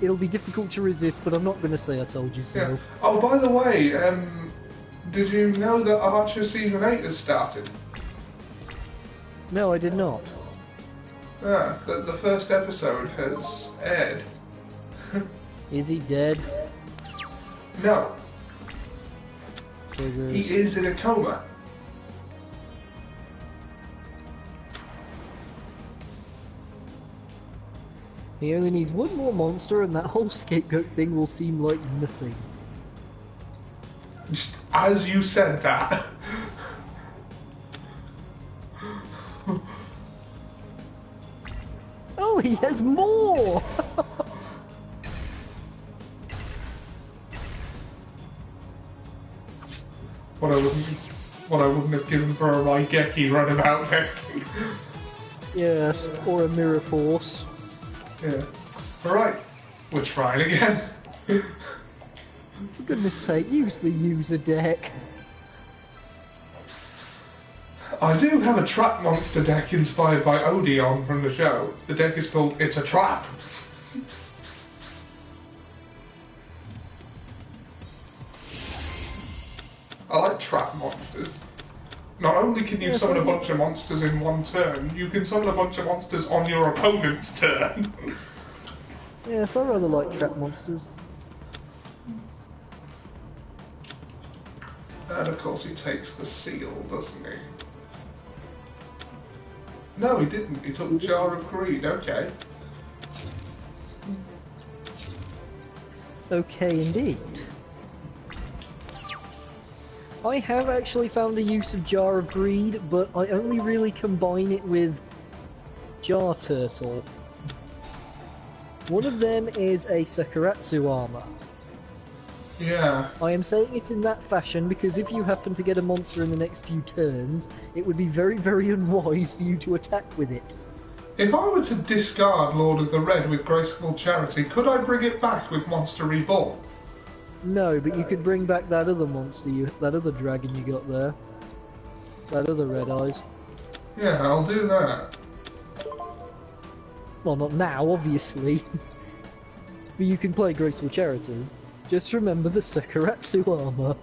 It'll be difficult to resist, but I'm not going to say I told you so. Yeah. Oh, by the way, did you know that Archer Season 8 has started? No, I did not. Yeah, the first episode has aired. Is he dead? No, Figures. he is in a coma. He only needs one more monster and that whole scapegoat thing will seem like nothing. As you said that. Oh, he has more! What I wouldn't have given for a Raigeki runabout there. Yes, or a Mirror Force. Yeah. Alright, we're trying again. For goodness sake, use the user deck. I do have a trap monster deck inspired by Odeon from the show. The deck is called It's a Trap. I like trap monsters. Not only can you summon a bunch of monsters in one turn, you can summon a bunch of monsters on your opponent's turn. Yes, I rather like trap monsters. And of course he takes the seal, doesn't he? No, he didn't. He took Jar of Greed. Okay. Okay, indeed. I have actually found a use of Jar of Greed, but I only really combine it with Jar Turtle. One of them is a Sakuretsu armor. Yeah. I am saying it in that fashion because if you happen to get a monster in the next few turns, it would be very, very unwise for you to attack with it. If I were to discard Lord of the Red with Graceful Charity, could I bring it back with Monster Reborn? No, but you could bring back that other monster, that other dragon you got there. That other Red Eyes. Yeah, I'll do that. Well, not now, obviously. But you can play Graceful Charity. Just remember the Sakuretsu armor.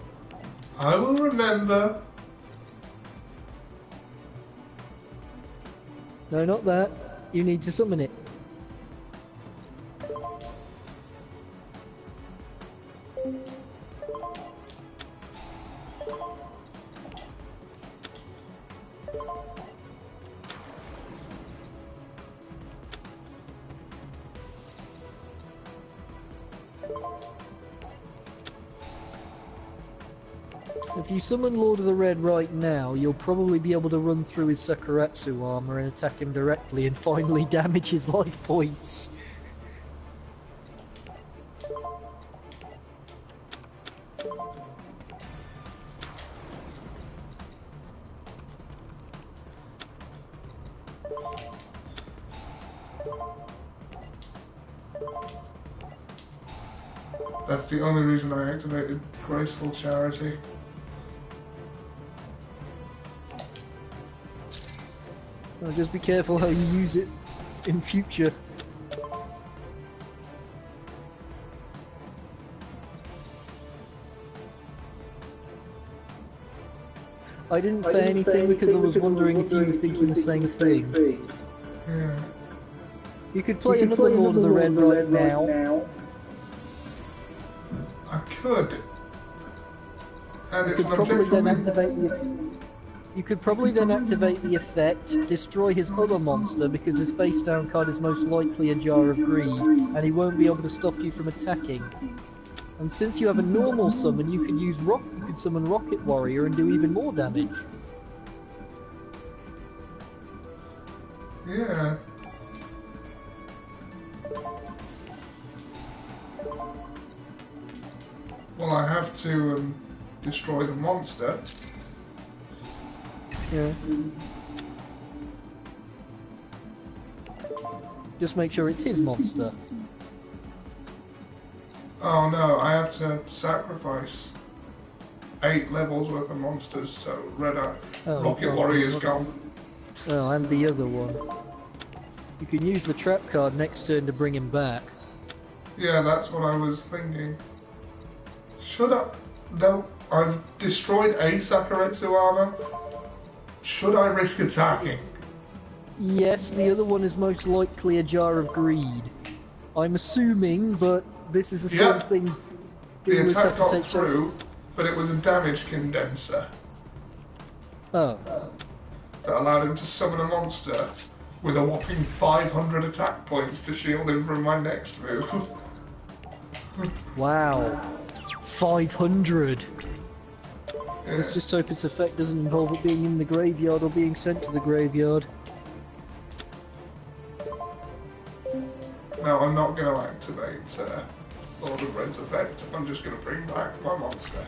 I will remember. No, not that. You need to summon it. If you summon Lord of the Red right now, you'll probably be able to run through his Sakuratsu armor and attack him directly and finally damage his life points. That's the only reason I activated Graceful Charity. Well, just be careful how you use it in future. I didn't say anything because I was wondering if you were thinking the same thing. Yeah. You could play another Lord of the Red right now. I could. And You it's could an probably then objective. activate You could probably then activate the effect, destroy his other monster because his face down card is most likely a Jar of Greed, and he won't be able to stop you from attacking. And since you have a normal summon, you could summon Rocket Warrior and do even more damage. Yeah. Well, I have to destroy the monster. Yeah. Just make sure it's his monster. Oh no, I have to sacrifice 8 levels worth of monsters, so Rocket Warrior's gone. Oh, and the other one. You can use the trap card next turn to bring him back. Yeah, that's what I was thinking. Should I... Though I've destroyed a Sakuretsu armor, should I risk attacking? Yes, the other one is most likely a Jar of Greed. I'm assuming, but this is the sort of thing... The attack got through, but it was a damage condenser. Oh. That allowed him to summon a monster with a whopping 500 attack points to shield him from my next move. Wow. 500. Yeah. Let's just hope its effect doesn't involve it being in the graveyard or being sent to the graveyard. No, I'm not going to activate Lord of Red's effect. I'm just going to bring back my monster.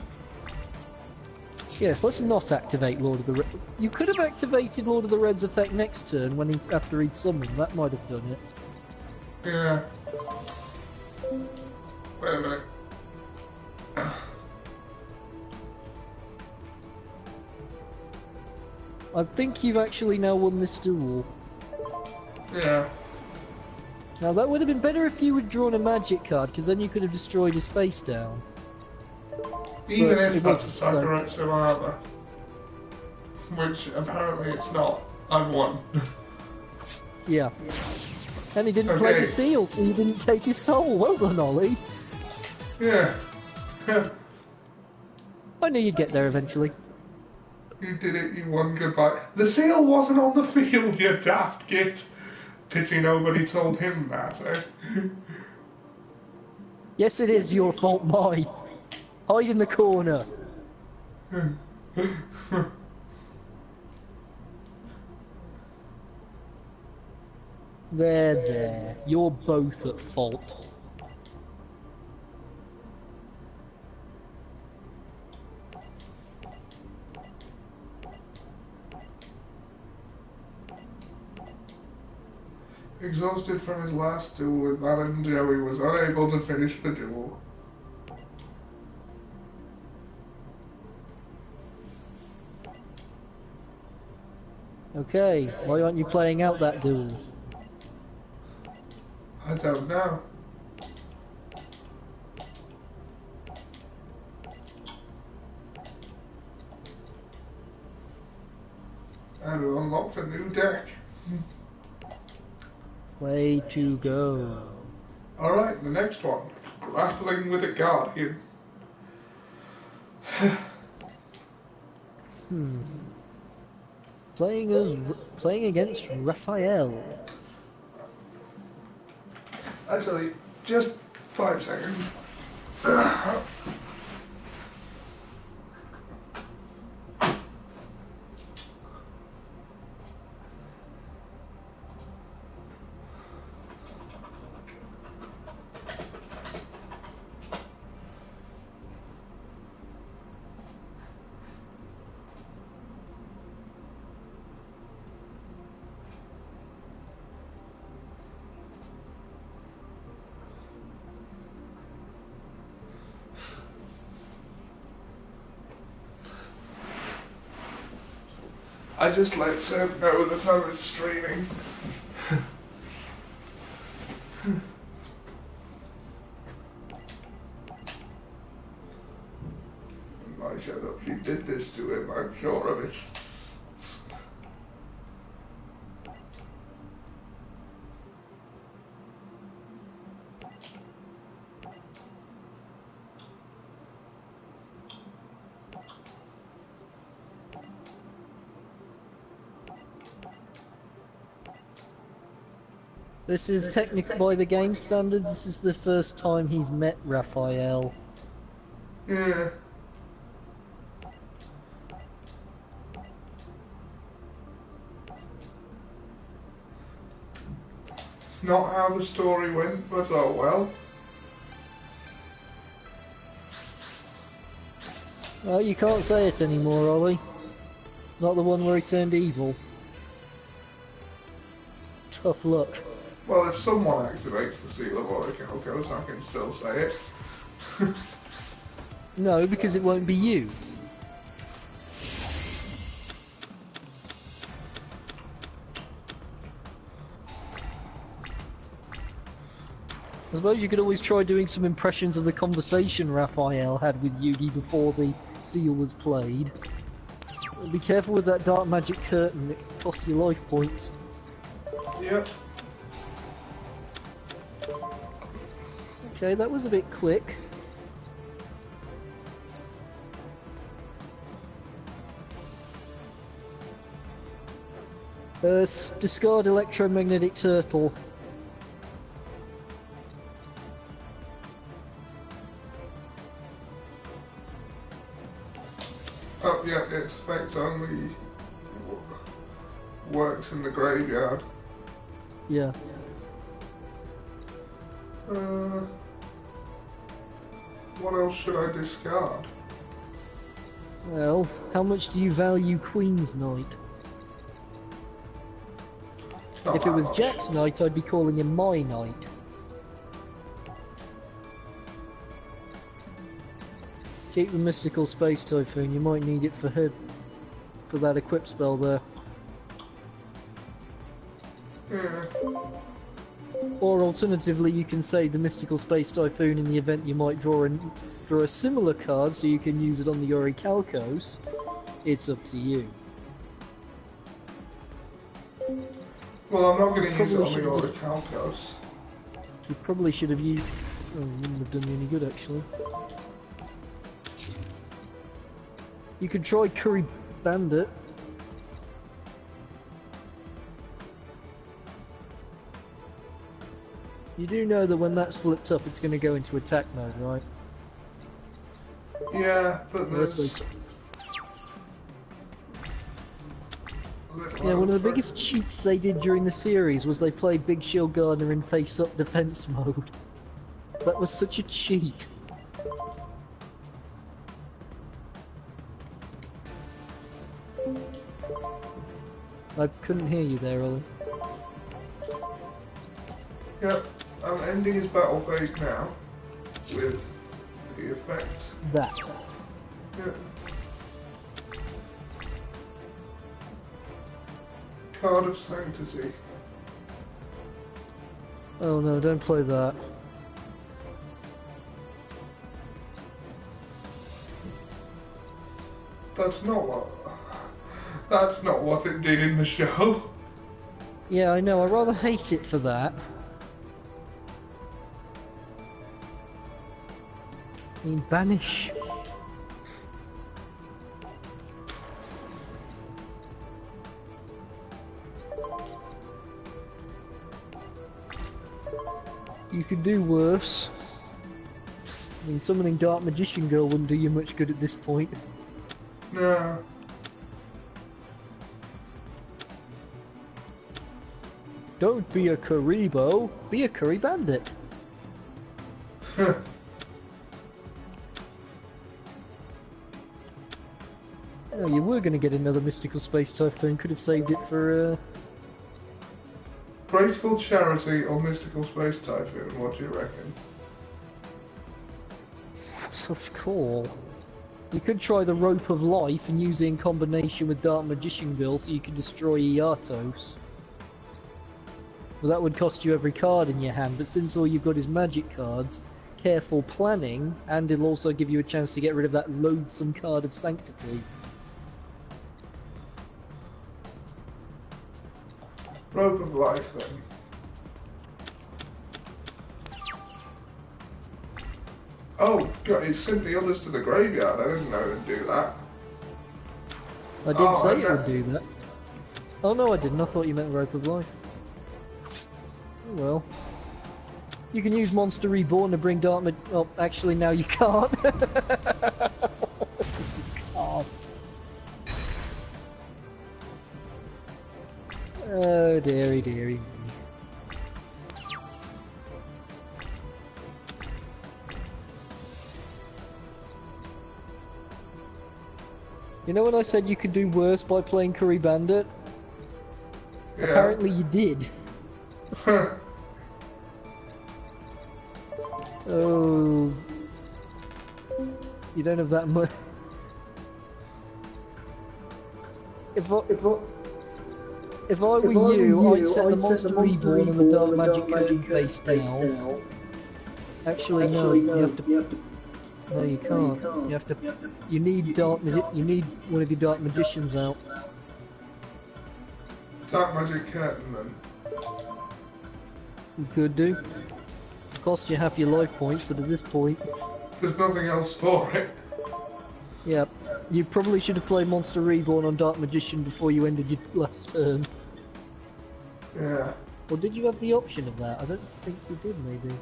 Yes, let's not activate Lord of the Red. You could have activated Lord of the Red's effect next turn after he'd summoned. That might have done it. Yeah. Wait a minute. I think you've actually now won this duel. Yeah. Now that would have been better if you had drawn a magic card, because then you could have destroyed his face down. Even But if that's a Sakuretsu armor. Which apparently it's not. I've won. Yeah. And he didn't play the seal, so you didn't take his soul. Well done, Ollie. Yeah. I knew you'd get there eventually. You did it, you won, goodbye. The seal wasn't on the field, you daft git. Pity nobody told him that, eh? Yes, it is your fault, boy. Hide in the corner. There. You're both at fault. Exhausted from his last duel with Madame Joey, was unable to finish the duel. Okay, why aren't you playing out that duel? I don't know. And we unlocked a new deck. Way to go. Alright, the next one. Grappling with a Guardian. Playing against Raphael. Actually, just 5 seconds. I just let Seb know that I was streaming. I shut up, she did this to him, I'm sure of it. This is technically, by the game standards, this is the first time he's met Raphael. Yeah. It's not how the story went, but oh well. Well, you can't say it anymore, Ollie. Not the one where he turned evil. Tough luck. Well, if someone activates the seal of Orichalcos, I can still say it. No, because it won't be you. I suppose you could always try doing some impressions of the conversation Raphael had with Yugi before the seal was played. Be careful with that dark magic curtain, it costs you life points. Yep. Okay, that was a bit quick. Discard electromagnetic turtle. Oh, yeah, its effect only works in the graveyard. Yeah. What else should I discard? Well, how much do you value Queen's Knight? Not If it that was much. Jack's Knight, I'd be calling him my Knight. Keep the Mystical Space Typhoon, you might need it for her, for that equip spell there. Yeah. Or alternatively, you can save the Mystical Space Typhoon in the event you might draw a similar card, so you can use it on the Orichalcos. It's up to you. Well, I'm not going to use it Probably on the should've just- Orichalcos. You probably should have used... Oh, it wouldn't have done you any good, actually. You could try Curry Bandit. You do know that when that's flipped up, it's going to go into attack mode, right? Yeah, but Unless there's... they- Yeah, one of the biggest cheats they did during the series was they played Big Shield Gardner in face-up defense mode. That was such a cheat. I couldn't hear you there, Ollie. Yep, I'm ending his battle phase now with the effect. That. Yep. Card of Sanctity. Oh no, don't play that. That's not what... That's not what it did in the show. Yeah, I know, I rather hate it for that. I mean, banish. You could do worse. I mean, summoning Dark Magician Girl wouldn't do you much good at this point. No. Don't be a Karibo, be a Curry Bandit. Oh, you were going to get another Mystical Space Typhoon, could have saved it for, Graceful Charity or Mystical Space Typhoon, what do you reckon? tough call. You could try the Rope of Life and use it in combination with Dark Magician Girl so you can destroy Iatos. Well, that would cost you every card in your hand, but since all you've got is magic cards, careful planning, and it'll also give you a chance to get rid of that loathsome card of Sanctity. Rope of Life, then. Oh, God, it sent the others to the graveyard. I didn't know it would do that. I didn't say it would do that. Oh no, I didn't. I thought you meant Rope of Life. Oh well. You can use Monster Reborn to bring Dark Oh, actually, now you can't. You can't. Oh, dearie, dearie. You know when I said you could do worse by playing Curry Bandit? Yeah. Apparently you did. Oh... You don't have that much... If I were you, I'd set the Monster Reborn and the Dark Magic Curtain face down. Actually, no, you have to... No, you can't. You have to. You need You need one of your Dark Magicians out. Dark Magic Curtain, then. You could do. Cost you half your life points, but at this point, there's nothing else for it. Yeah, you probably should have played Monster Reborn on Dark Magician before you ended your last turn. Yeah. Or did you have the option of that? I don't think you did. Maybe.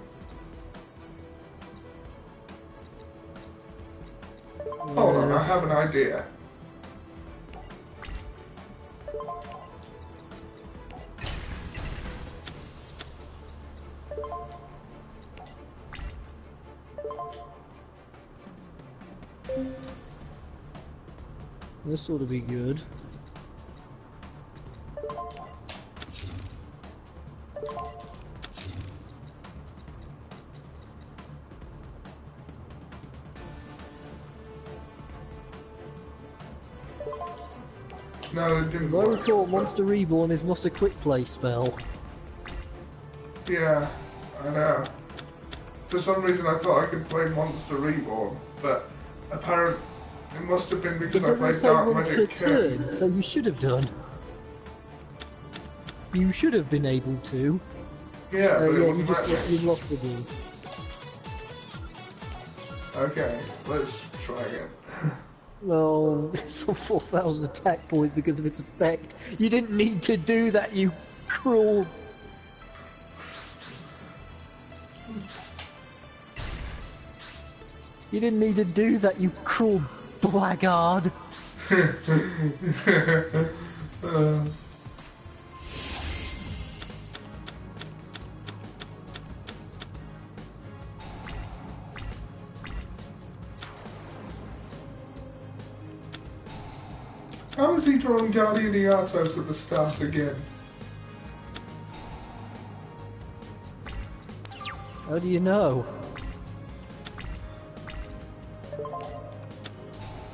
Hold on, I have an idea. This ought to be good. No, it didn't. As I recall, Monster Reborn is not a quick play spell. Yeah, I know. For some reason I thought I could play Monster Reborn, but apparently it must have been because I played Dark Magic Curtain. So you should have done. You should have been able to. Yeah, but yeah, you lost the game. Okay, let's try again. No, it's on 4,000 attack points because of its effect. You didn't need to do that, you cruel... You didn't need to do that, you cruel blackguard. How has he drawn Guardian Iatos at the start again? How do you know?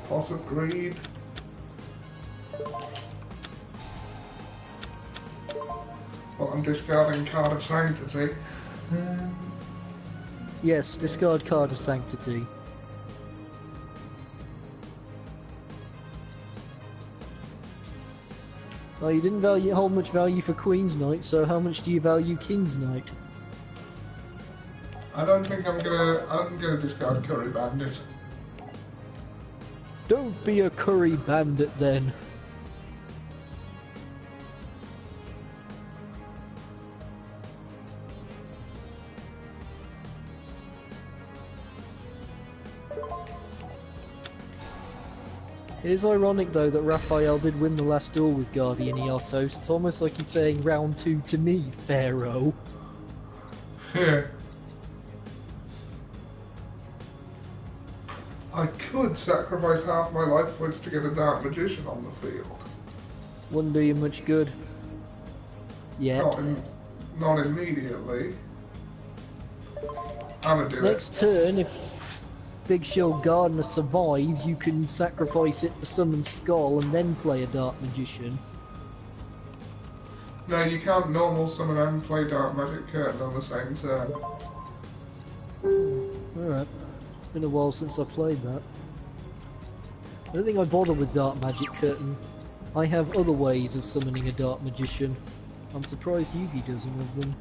Pot of Greed. Well, I'm discarding Card of Sanctity. Yes, discard Card of Sanctity. Well, you didn't hold much value for Queen's Knight, so how much do you value King's Knight? I don't think I'm gonna discard Curry Bandit. Don't be a Curry Bandit then. It is ironic though that Raphael did win the last duel with Guardian Iatos. It's almost like he's saying round 2 to me, Pharaoh. Yeah. I could sacrifice half my life points to get a Dark Magician on the field. Wouldn't do you much good. Yet. Not immediately. I'ma do Next turn, Big Shield Gardener survives, you can sacrifice it to summon Skull and then play a Dark Magician. No, you can't normal summon and play Dark Magic Curtain on the same turn. Alright. It's been a while since I played that. I don't think I bother with Dark Magic Curtain. I have other ways of summoning a Dark Magician. I'm surprised Yugi doesn't have them.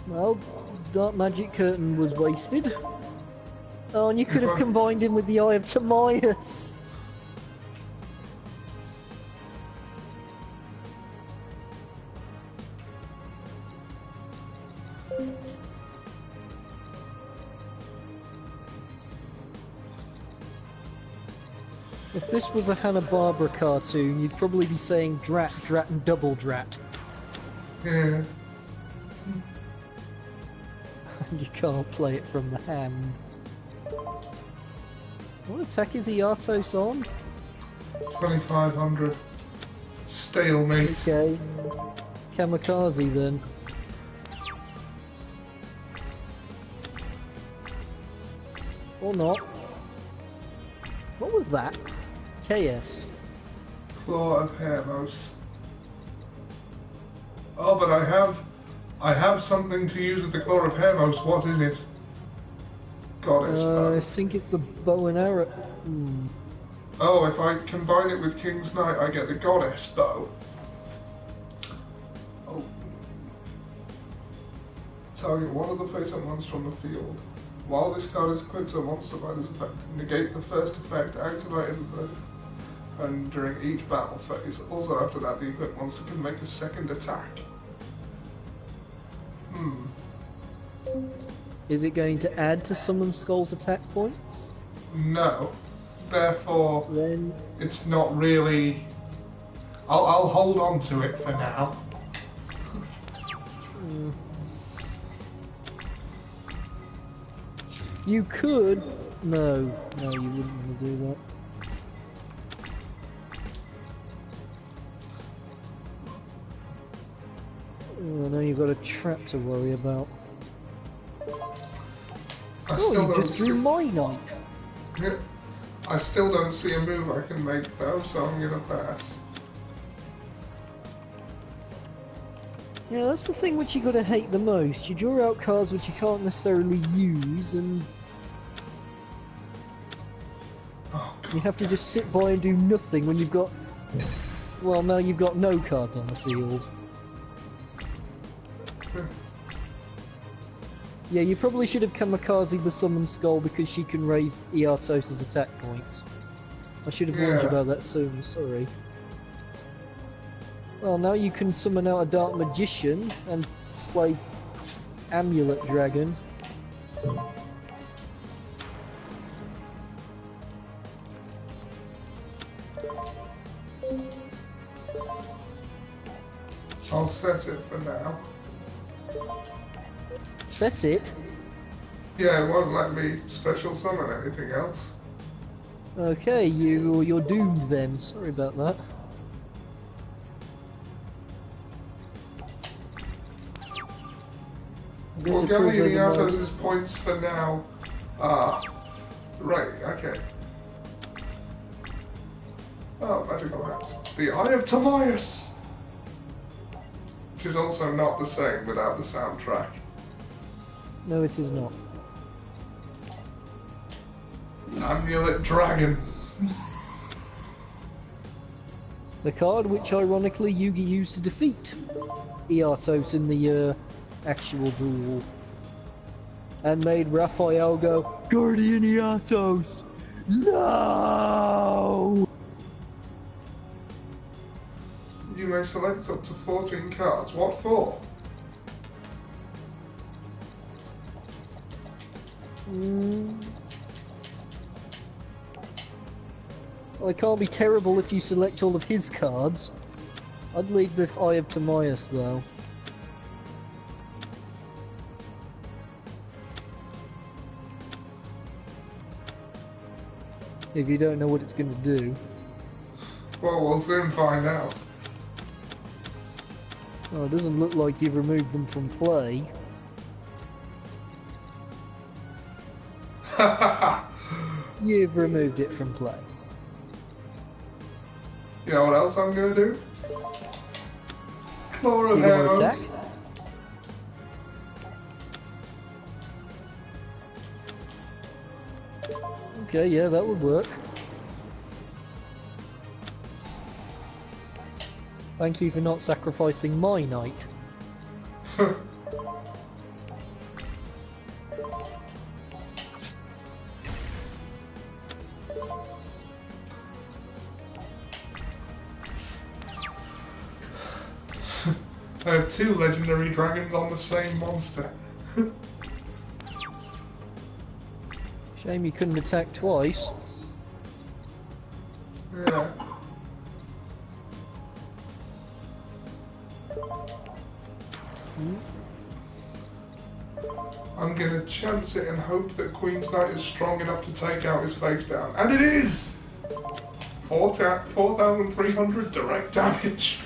Well, Dark Magic Curtain was wasted. Oh, and you could have combined him with the Eye of Timaeus. If this was a Hanna-Barbera cartoon, you'd probably be saying drat, drat, and double drat. Yeah. You can't play it from the hand. What attack is Iatos on? 2500. Stalemate. Okay. Kamikaze then. Or not. What was that? KS. Claw of Hermos. Oh, but I have something to use with the Claw of Hermos. What is it? Goddess bow. I think it's the bow and arrow. Hmm. Oh, if I combine it with King's Knight, I get the Goddess bow. Oh. Target one of the face-up monsters from the field. While this card is equipped to a monster by this effect, negate the first effect activated and during each battle phase. Also after that, the equipped monster can make a second attack. Is it going to add to Summon Skull's attack points? No. Therefore, Then it's not really... I'll hold on to it for now. You could... No, you wouldn't want to do that. Oh, now you've got a trap to worry about. You just drew my knight. Yeah. I still don't see a move I can make though, so I'm gonna pass. Yeah, that's the thing which you gotta hate the most. You draw out cards which you can't necessarily use, and you have to just sit by and do nothing when you've got... Well, now you've got no cards on the field. Yeah, you probably should have Kamikaze the Summon Skull because she can raise Iatos' attack points. I should have warned you about that sooner, sorry. Well, now you can summon out a Dark Magician and play Amulet Dragon. I'll set it for now. Set it? Yeah, it won't let me special summon anything else. Okay, you're doomed then. Sorry about that. Well, going in Iatos' points for now are... Right, okay. Oh, magical hands. The Eye of Timaeus! It is also not the same without the soundtrack. No, it is not. Amulet Dragon. The card which ironically Yugi used to defeat Iatos in the actual duel. And made Raphael go, Guardian Iatos! No! You may select up to 14 cards. What for? Well, it can't be terrible if you select all of his cards. I'd leave the Eye of Timaeus, though. If you don't know what it's going to do. Well, we'll soon find out. Oh, it doesn't look like you've removed them from play. You've removed it from play. You know what else I'm going to do? Claw of You're going Arrows. to attack? Okay, yeah, that would work. Thank you for not sacrificing my knight. I have 2 legendary dragons on the same monster. Shame you couldn't attack twice. Yeah. I'm gonna chance it and hope that Queen's Knight is strong enough to take out his face down. And it is! 4,300 direct damage.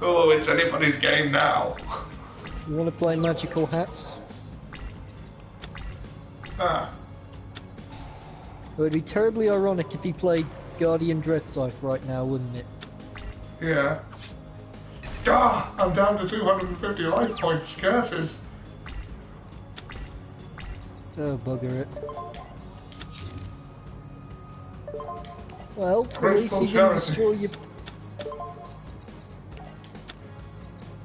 Oh, it's anybody's game now. You want to play Magical Hats? Ah. It would be terribly ironic if he played Guardian Dreadscythe right now, wouldn't it? Yeah. Ah! I'm down to 250 life points. Curses. Oh, bugger it. Well, at least Graceful you didn't charity. destroy your...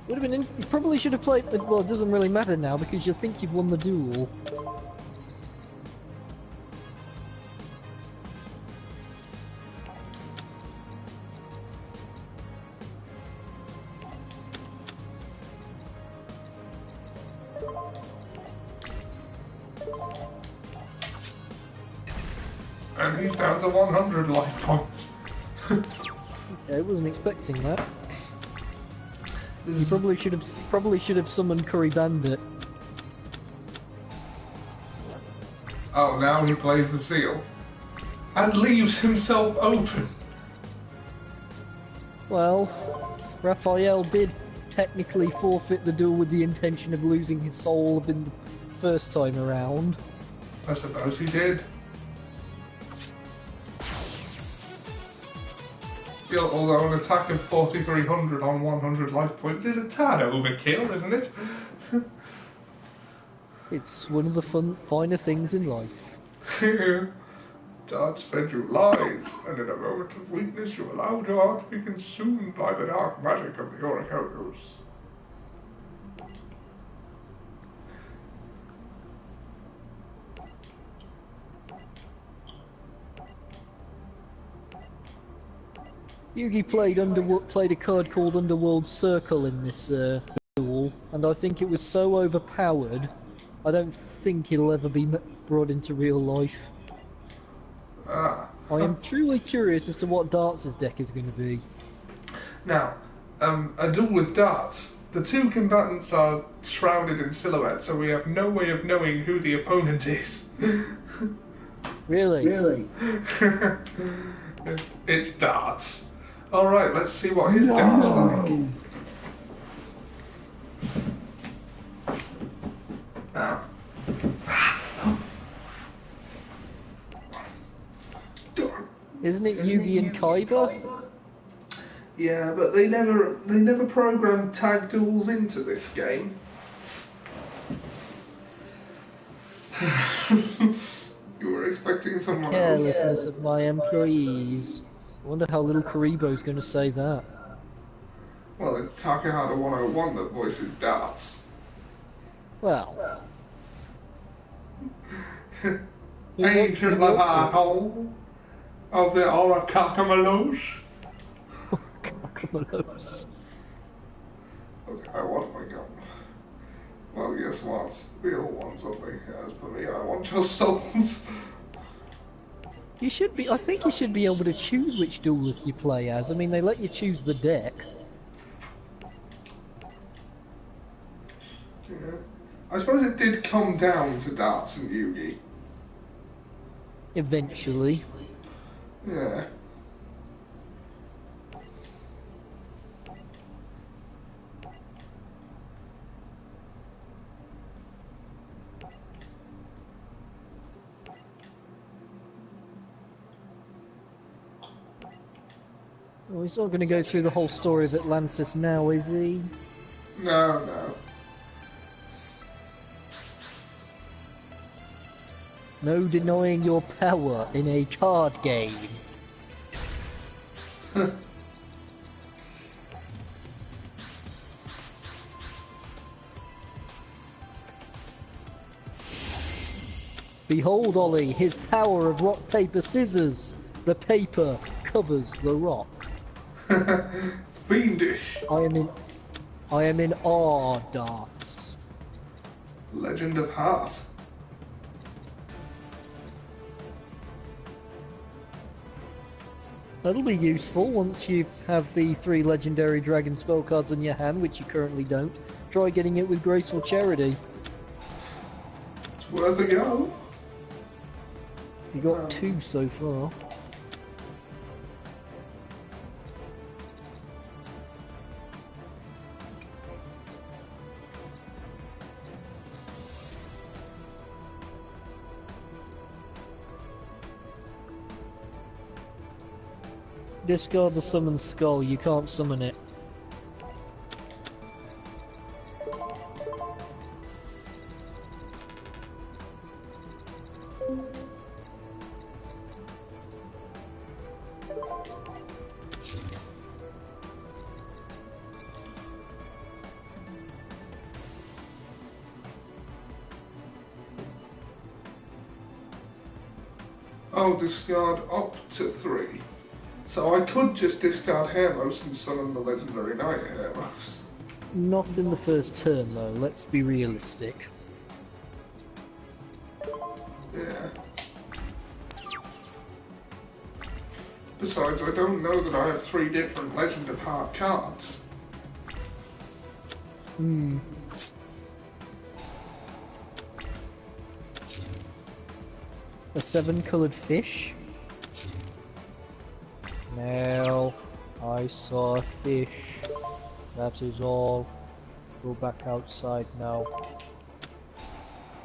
Would have been you probably should have played... Well, it doesn't really matter now because you think you've won the duel. And he's down to 100 life points. Yeah, I wasn't expecting that. You probably should have summoned Curry Bandit. Oh, now he plays the seal. And leaves himself open. Well, Raphael did technically forfeit the duel with the intention of losing his soul in the first time around. I suppose he did. Although an attack of 4,300 on 100 life points is a tad overkill, isn't it? It's one of the finer things in life. Darth fed you lies, and in a moment of weakness you allowed your heart to be consumed by the dark magic of the Orichalcos. Yugi played a card called Underworld Circle in this duel, and I think it was so overpowered, I don't think it'll ever be brought into real life. Ah. I am truly curious as to what Darts' deck is going to be. Now, a duel with darts. The two combatants are shrouded in silhouette, so we have no way of knowing who the opponent is. Really? It's darts. Alright, let's see what his deck's like. Isn't it Yugi and Kaiba? Yeah, but they never programmed tag duels into this game. You were expecting someone else. Carelessness of my employees. I wonder how little Karibo's going to say that. Well, it's Takahata 101 that voices darts. Well. Ancient Lahato of the Orichalcos. Orichalcos. Okay, what have I got? Well, guess what? The old ones only. As per me, I want your souls. You should be. I think you should be able to choose which duelist you play as. I mean, they let you choose the deck. Yeah. I suppose it did come down to darts and Yugi. Eventually. Yeah. Well, he's not going to go through the whole story of Atlantis now, is he? No, no. No denying your power in a card game. Behold, Ollie, his power of rock, paper, scissors. The paper covers the rock. Fiendish. I am in awe, darts. Legend of Heart. That'll be useful once you have the 3 legendary dragon spell cards in your hand, which you currently don't. Try getting it with Graceful Charity. It's worth a go. You got 2 so far. Discard the summon skull, you can't summon it. Oh, discard up to 3. So I could just discard Hermos and summon the legendary Knight Hermos. Not in the first turn though, let's be realistic. Yeah. Besides, I don't know that I have 3 different Legend of Heart cards. A 7-coloured fish? Now, I saw a fish. That is all. Go back outside now.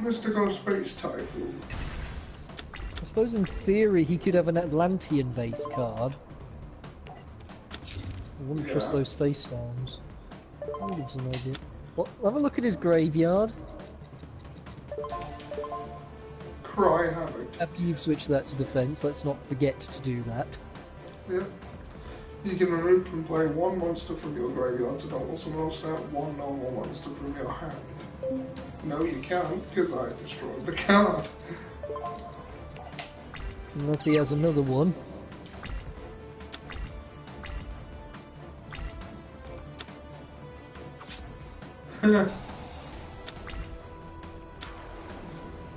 Mystical Space Typhoon. I suppose in theory he could have an Atlantean base card. I wouldn't trust those face downs. I'll give some idea. Well, have a look at his graveyard. Cry Havoc. After you've switched that to defense, let's not forget to do that. Yeah. You can remove from play 1 monster from your graveyard to normal summon or start 1 normal monster from your hand. No, you can't, because I destroyed the card. Unless he has another one.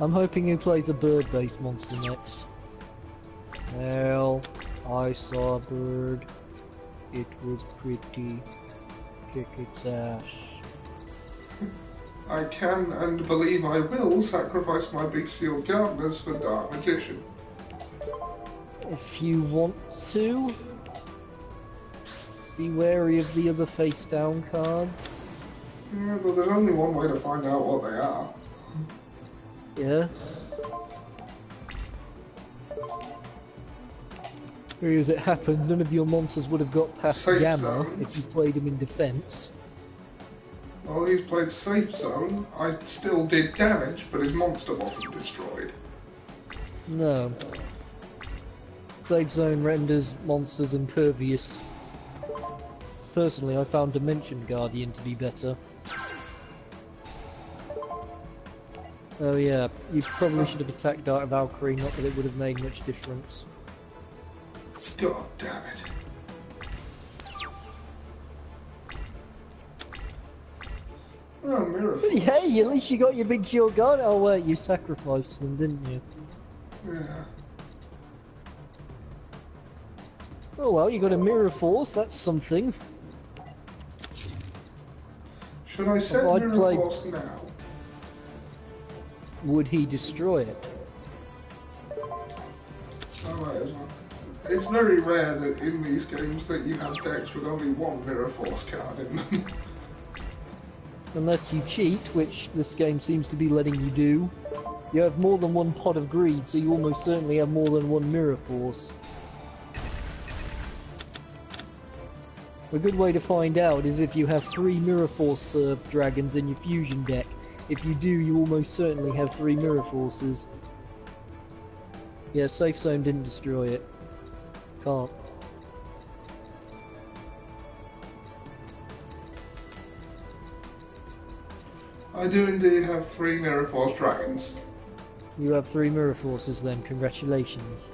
I'm hoping he plays a bird-based monster next. Well, I saw a bird. It was pretty. Kick its ass. I can and believe I will sacrifice my big shield gardeners for Dark Magician. If you want to, be wary of the other face down cards. Yeah, but there's only one way to find out what they are. Yeah. As it happened, none of your monsters would have got past Safe Gamma zone. if you played them in defense. Well, he's played Safe Zone. I still did damage, but his monster wasn't destroyed. No. Safe Zone renders monsters impervious. Personally, I found Dimension Guardian to be better. Oh yeah, you probably should have attacked Dark Valkyrie, not that it would have made much difference. God damn it. Oh, Mirror But Force. hey, at least you got your big shield guard. Oh wait, you sacrificed them, didn't you? Yeah. Oh well, you got a mirror force, that's something. Should I set I'd Mirror play- Force now? Would he destroy it? I might as well. It's very rare that in these games that you have decks with only one Mirror Force card in them. Unless you cheat, which this game seems to be letting you do. You have more than one pot of greed, so you almost certainly have more than one mirror force. A good way to find out is if you have 3 mirror force served dragons in your fusion deck. If you do, you almost certainly have 3 mirror forces. Yeah, Safe Zone didn't destroy it. Can't. I do indeed have 3 Mirror Force dragons. You have 3 mirror forces then, congratulations.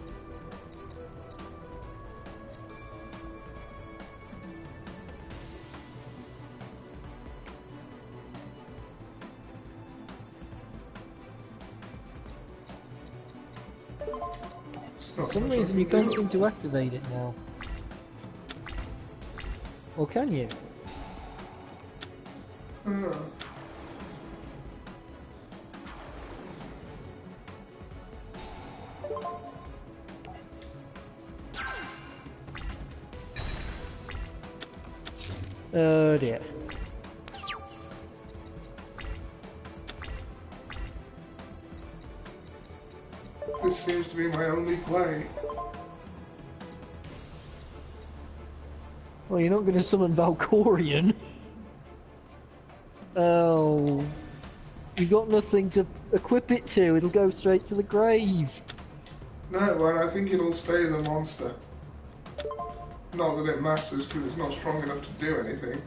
For some reason you can't seem to activate it now. Or can you? Oh dear. This seems to be my only play. Well, you're not going to summon Valkorion. Oh. You got nothing to equip it to, it'll go straight to the grave. No, well, I think it'll stay as a monster. Not that it matters, because it's not strong enough to do anything.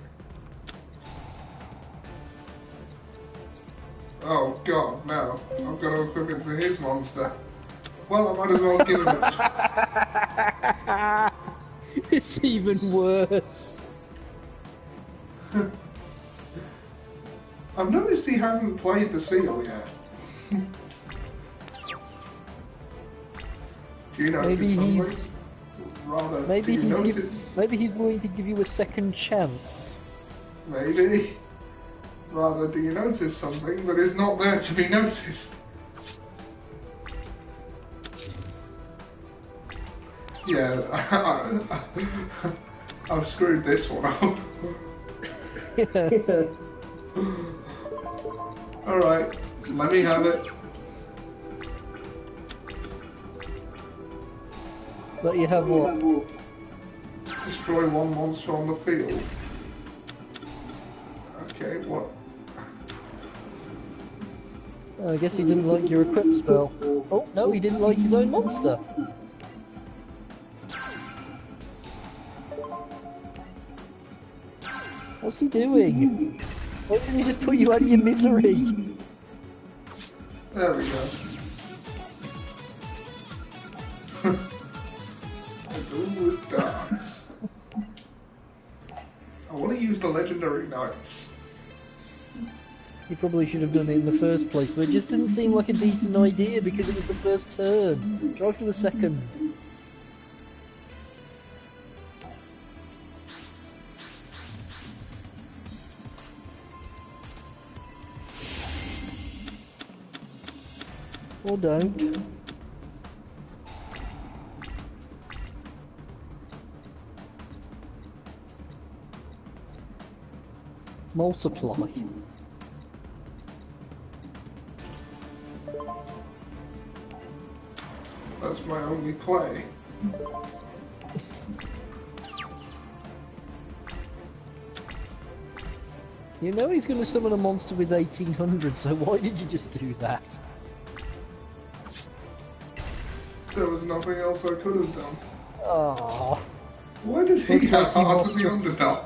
Oh god, no. I've got to equip it to his monster. Well, I might as well give him it. It's even worse. I've noticed he hasn't played the seal yet. Do you notice Maybe something? he's... Rather, Maybe do you he's, notice? maybe he's willing to give you a second chance. Maybe. Rather, do you notice something that is not there to be noticed? Yeah, I've screwed this one up. Alright, let me have it. Let you have what? Destroy one monster on the field. Okay, what? I guess he didn't like your equip spell. Oh, no, he didn't like his own monster. What's he doing? Why doesn't he just put you out of your misery? There we go. I'm doing with Darth. I want to use the legendary knights. He probably should have done it in the first place, but it just didn't seem like a decent idea because it was the first turn. Try for the second. Or don't. Multiply. That's my only play. You know he's going to summon a monster with 1800, so why did you just do that? There was nothing else I could have done. Oh. Why does he Looks have like he heart lost of the just- underdog?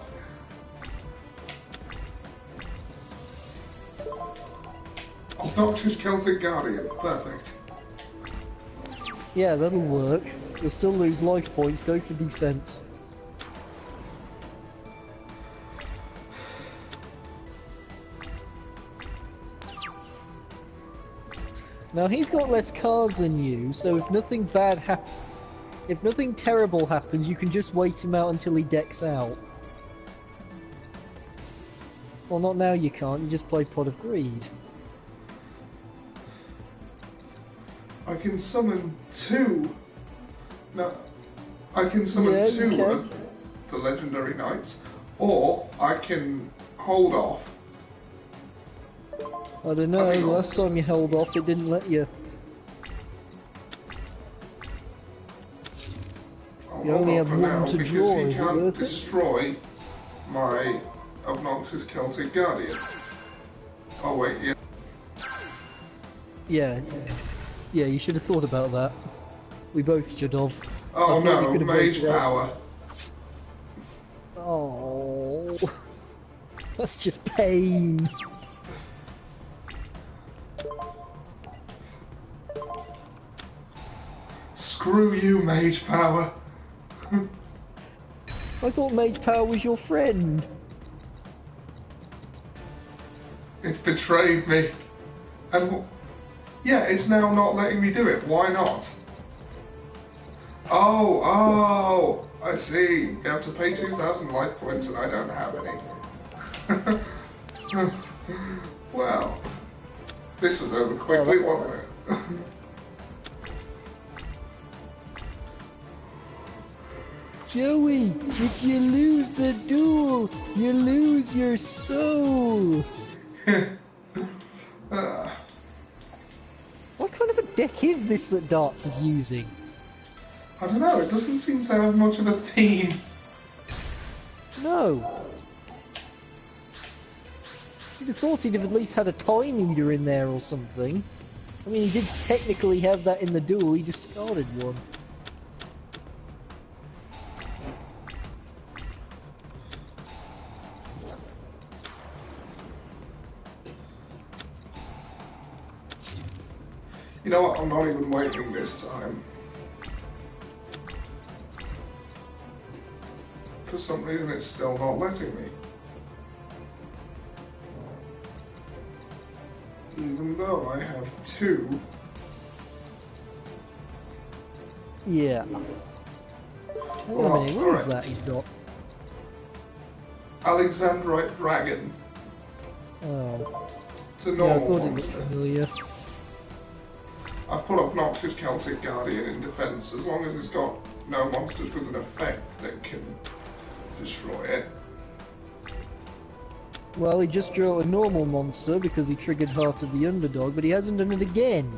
Obnoxious Celtic Guardian. Perfect. Yeah, that'll work. You'll still lose life points, go for defense. Now he's got less cards than you, so if nothing bad happens... If nothing terrible happens, you can just wait him out until he decks out. Well, not now you can't, you just play Pot of Greed. I can summon 2. No, I can summon 2 of the Legendary Knights, or I can hold off. I don't know, last time you held off it didn't let you. You only have one to draw, because he can't it destroy my obnoxious Celtic Guardian. Oh wait, yeah. Yeah, you should have thought about that. We both should have. Oh no, Mage Power. Oh, that's just pain. Screw you, Mage Power. I thought Mage Power was your friend. It's betrayed me. And yeah, it's now not letting me do it. Why not? Oh, I see. You have to pay 2,000 life points and I don't have any. Well, this was over quickly, wasn't it? Joey, if you lose the duel, you lose your soul. What kind of a deck is this that Darts is using? I don't know, it doesn't seem to have much of a theme. No. You'd have thought he'd have at least had a Time Eater in there or something. I mean, he did technically have that in the duel, he discarded one. You know what, I'm not even waiting this time. For some reason it's still not letting me. Even though I have 2. Yeah. Wait a minute, what is that he's got? Alexandrite Dragon. Oh. It's a normal I thought it monster. looked familiar. I've put Obnoxious Celtic Guardian in defense as long as it's got no monsters with an effect that can destroy it. Well, he just drew a normal monster because he triggered Heart of the Underdog, but he hasn't done it again.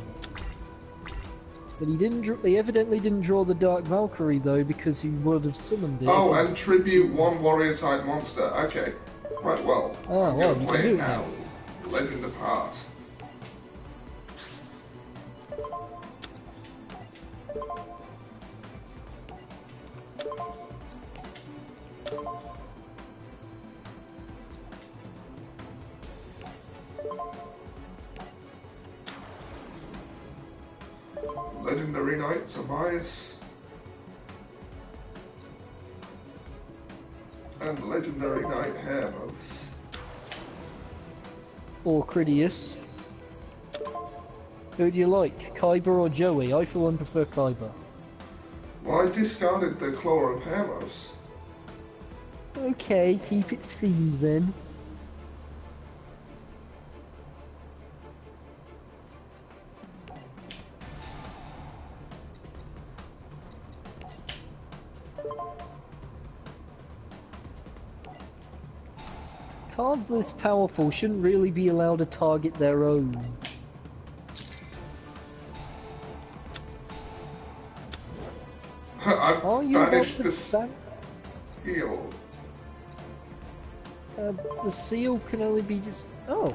But he didn't. He evidently didn't draw the Dark Valkyrie though, because he would have summoned it. Oh, and tribute 1 warrior type monster. Okay, right. Well, I'm well, gonna you play can do it it now. Legend apart. Legendary Knights are bias. And Legendary Knight Hermos. Or Critias. Who do you like, Kyber or Joey? I for one prefer Kyber. Well, I discarded the Claw of Hermos. Okay, keep it themed then. Cards this powerful shouldn't really be allowed to target their own. I've banished the seal. The seal can only be just... Oh!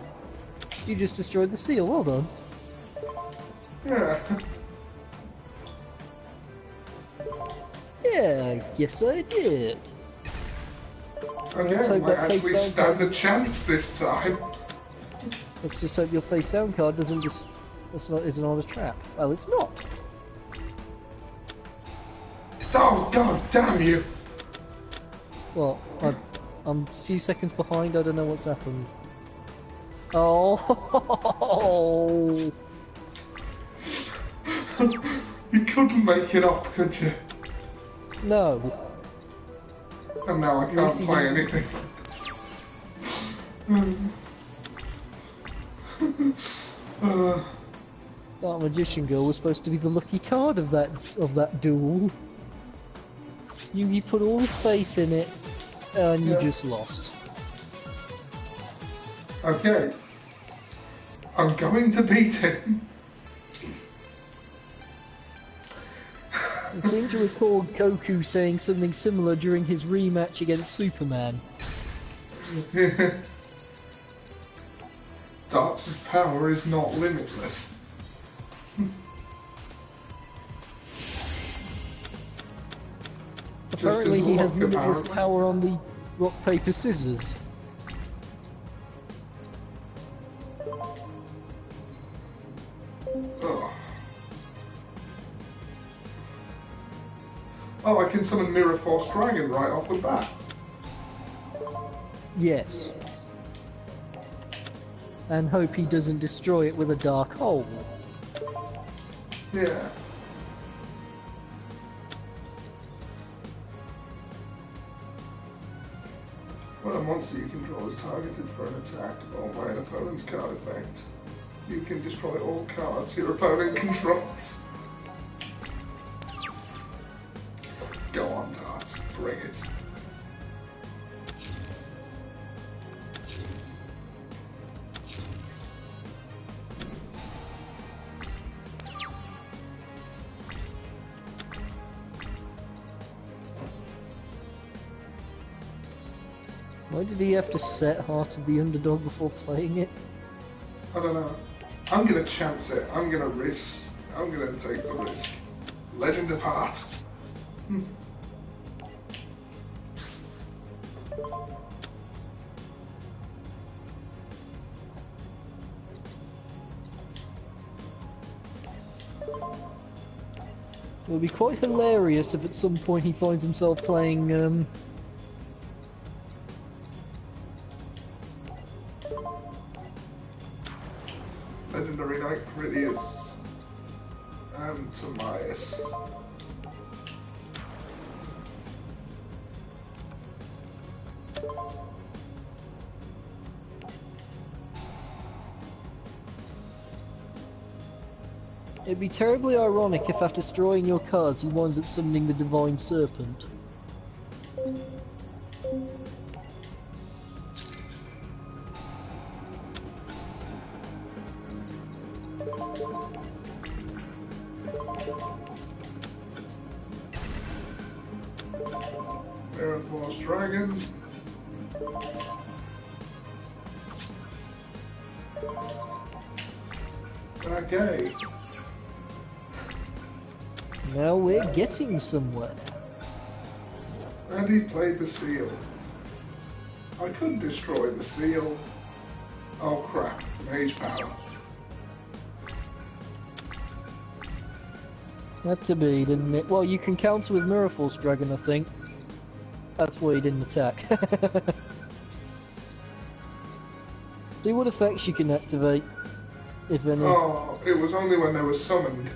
You just destroyed the seal, well done. Yeah. Yeah, I guess I did. Okay, I might actually stand a chance this time. Let's just hope your face down card doesn't just... isn't on a trap. Well, it's not. Oh, god damn you! Well, I'm a few seconds behind, I don't know what's happened. Oh! You couldn't make it up, could you? No. And now I can't play anything. That Magician Girl was supposed to be the lucky card of that duel. You put all the faith in it, and you just lost. Okay. I'm going to beat him. I seem to recall Goku saying something similar during his rematch against Superman. Darth's power is not limitless. Apparently he has limitless apparently. power on the rock, paper, scissors. Oh, I can summon Mirror Force Dragon right off the bat. Yes. And hope he doesn't destroy it with a dark hole. Yeah. When a monster you control is targeted for an attack or by an opponent's card effect, you can destroy all cards your opponent controls. Go on, Darth. Bring it. Why did he have to set Heart of the Underdog before playing it? I don't know. I'm gonna chance it. I'm gonna risk. I'm gonna take the risk. Legend of Heart. It would be quite hilarious if at some point he finds himself playing, Legendary Knight Critias and Timaeus. It'd be terribly ironic if after destroying your cards he winds up summoning the Divine Serpent. Mirror Force Dragon. Okay. Now we're getting somewhere. And he played the seal. I could destroy the seal. Oh crap, Mage Power. Had to be, didn't it? Well, you can counter with Mirror Force Dragon, I think. That's why he didn't attack. See what effects you can activate, if any. Oh, it was only when they were summoned.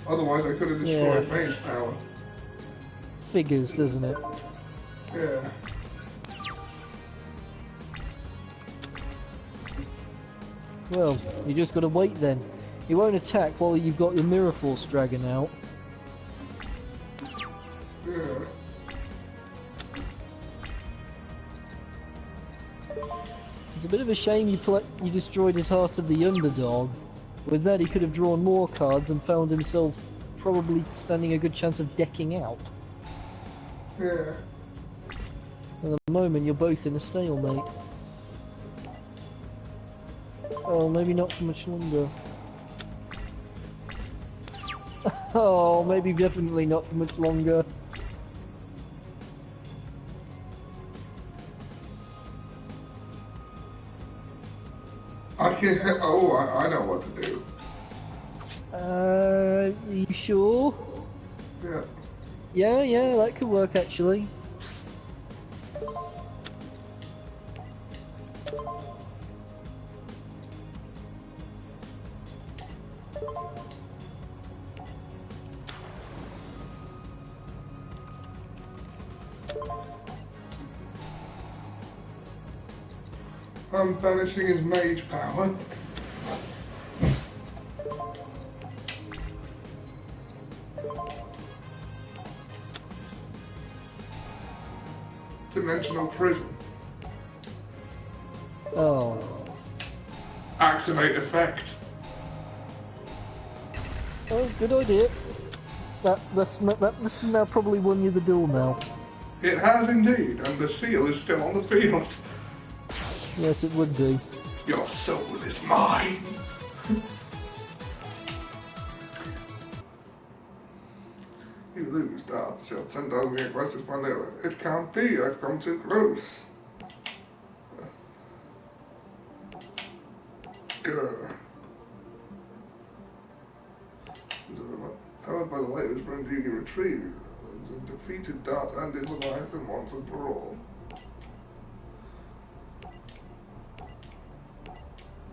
Otherwise I could have destroyed Mage Power. Figures, doesn't it? Yeah. Well, you just gotta wait then. He won't attack while you've got your Mirror Force Dragon out. Yeah. It's a bit of a shame you destroyed his Heart of the Underdog. With that he could have drawn more cards and found himself probably standing a good chance of decking out. Yeah. At the moment you're both in a stalemate. Oh, maybe not for much longer. Oh, maybe definitely not for much longer. I can. Oh, I know what to do. You sure? Yeah. Yeah, that could work actually. I'm banishing his mage power. Dimensional prison. Oh. Activate effect. Oh, good idea. This has now probably won you the duel now. It has indeed, and the seal is still on the field. Yes, it would be. Your soul is mine. You lose, Darth. Shall send down the aggressive vanilla. It can't be. I've come too close. Grr. Powered by the latest brand Yugi retrieve, defeated Darth and his Leviathan once and for all.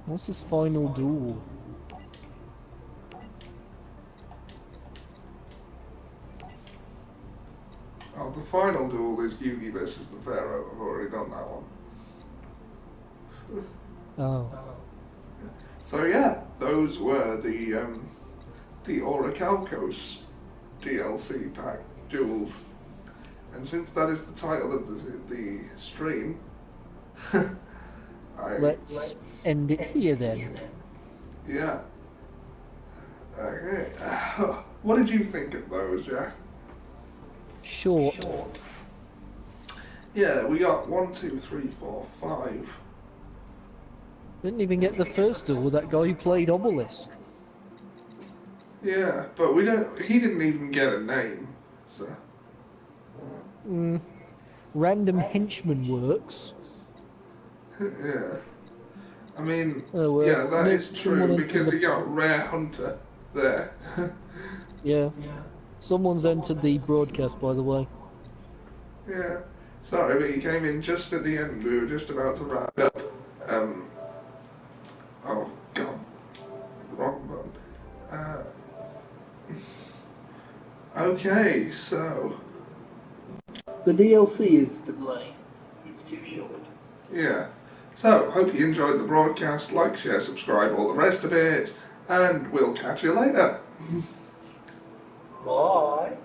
What's his final duel? Oh, the final duel is Yugi versus the Pharaoh. I've already done that one. Oh. So yeah, those were the Orichalcos DLC pack duels. And since that is the title of the stream, Let's end it here then. Yeah. Okay. What did you think of those, Jack? Short. Yeah, we got 1, 2, 3, 4, 5. Didn't even get the first duel with that guy who played Obelisk. Yeah, but we don't. He didn't even get a name. So. Random henchman works. Yeah. I mean, Oh, well, yeah, that is true because the... you got Rare Hunter there. Yeah. Someone's entered the broadcast, by the way. Yeah. Sorry, but you came in just at the end. We were just about to wrap up. Oh, God. Wrong button. Okay, so... The DLC is to blame. It's too short. Yeah. So, hope you enjoyed the broadcast. Like, share, subscribe, all the rest of it. And we'll catch you later. Bye.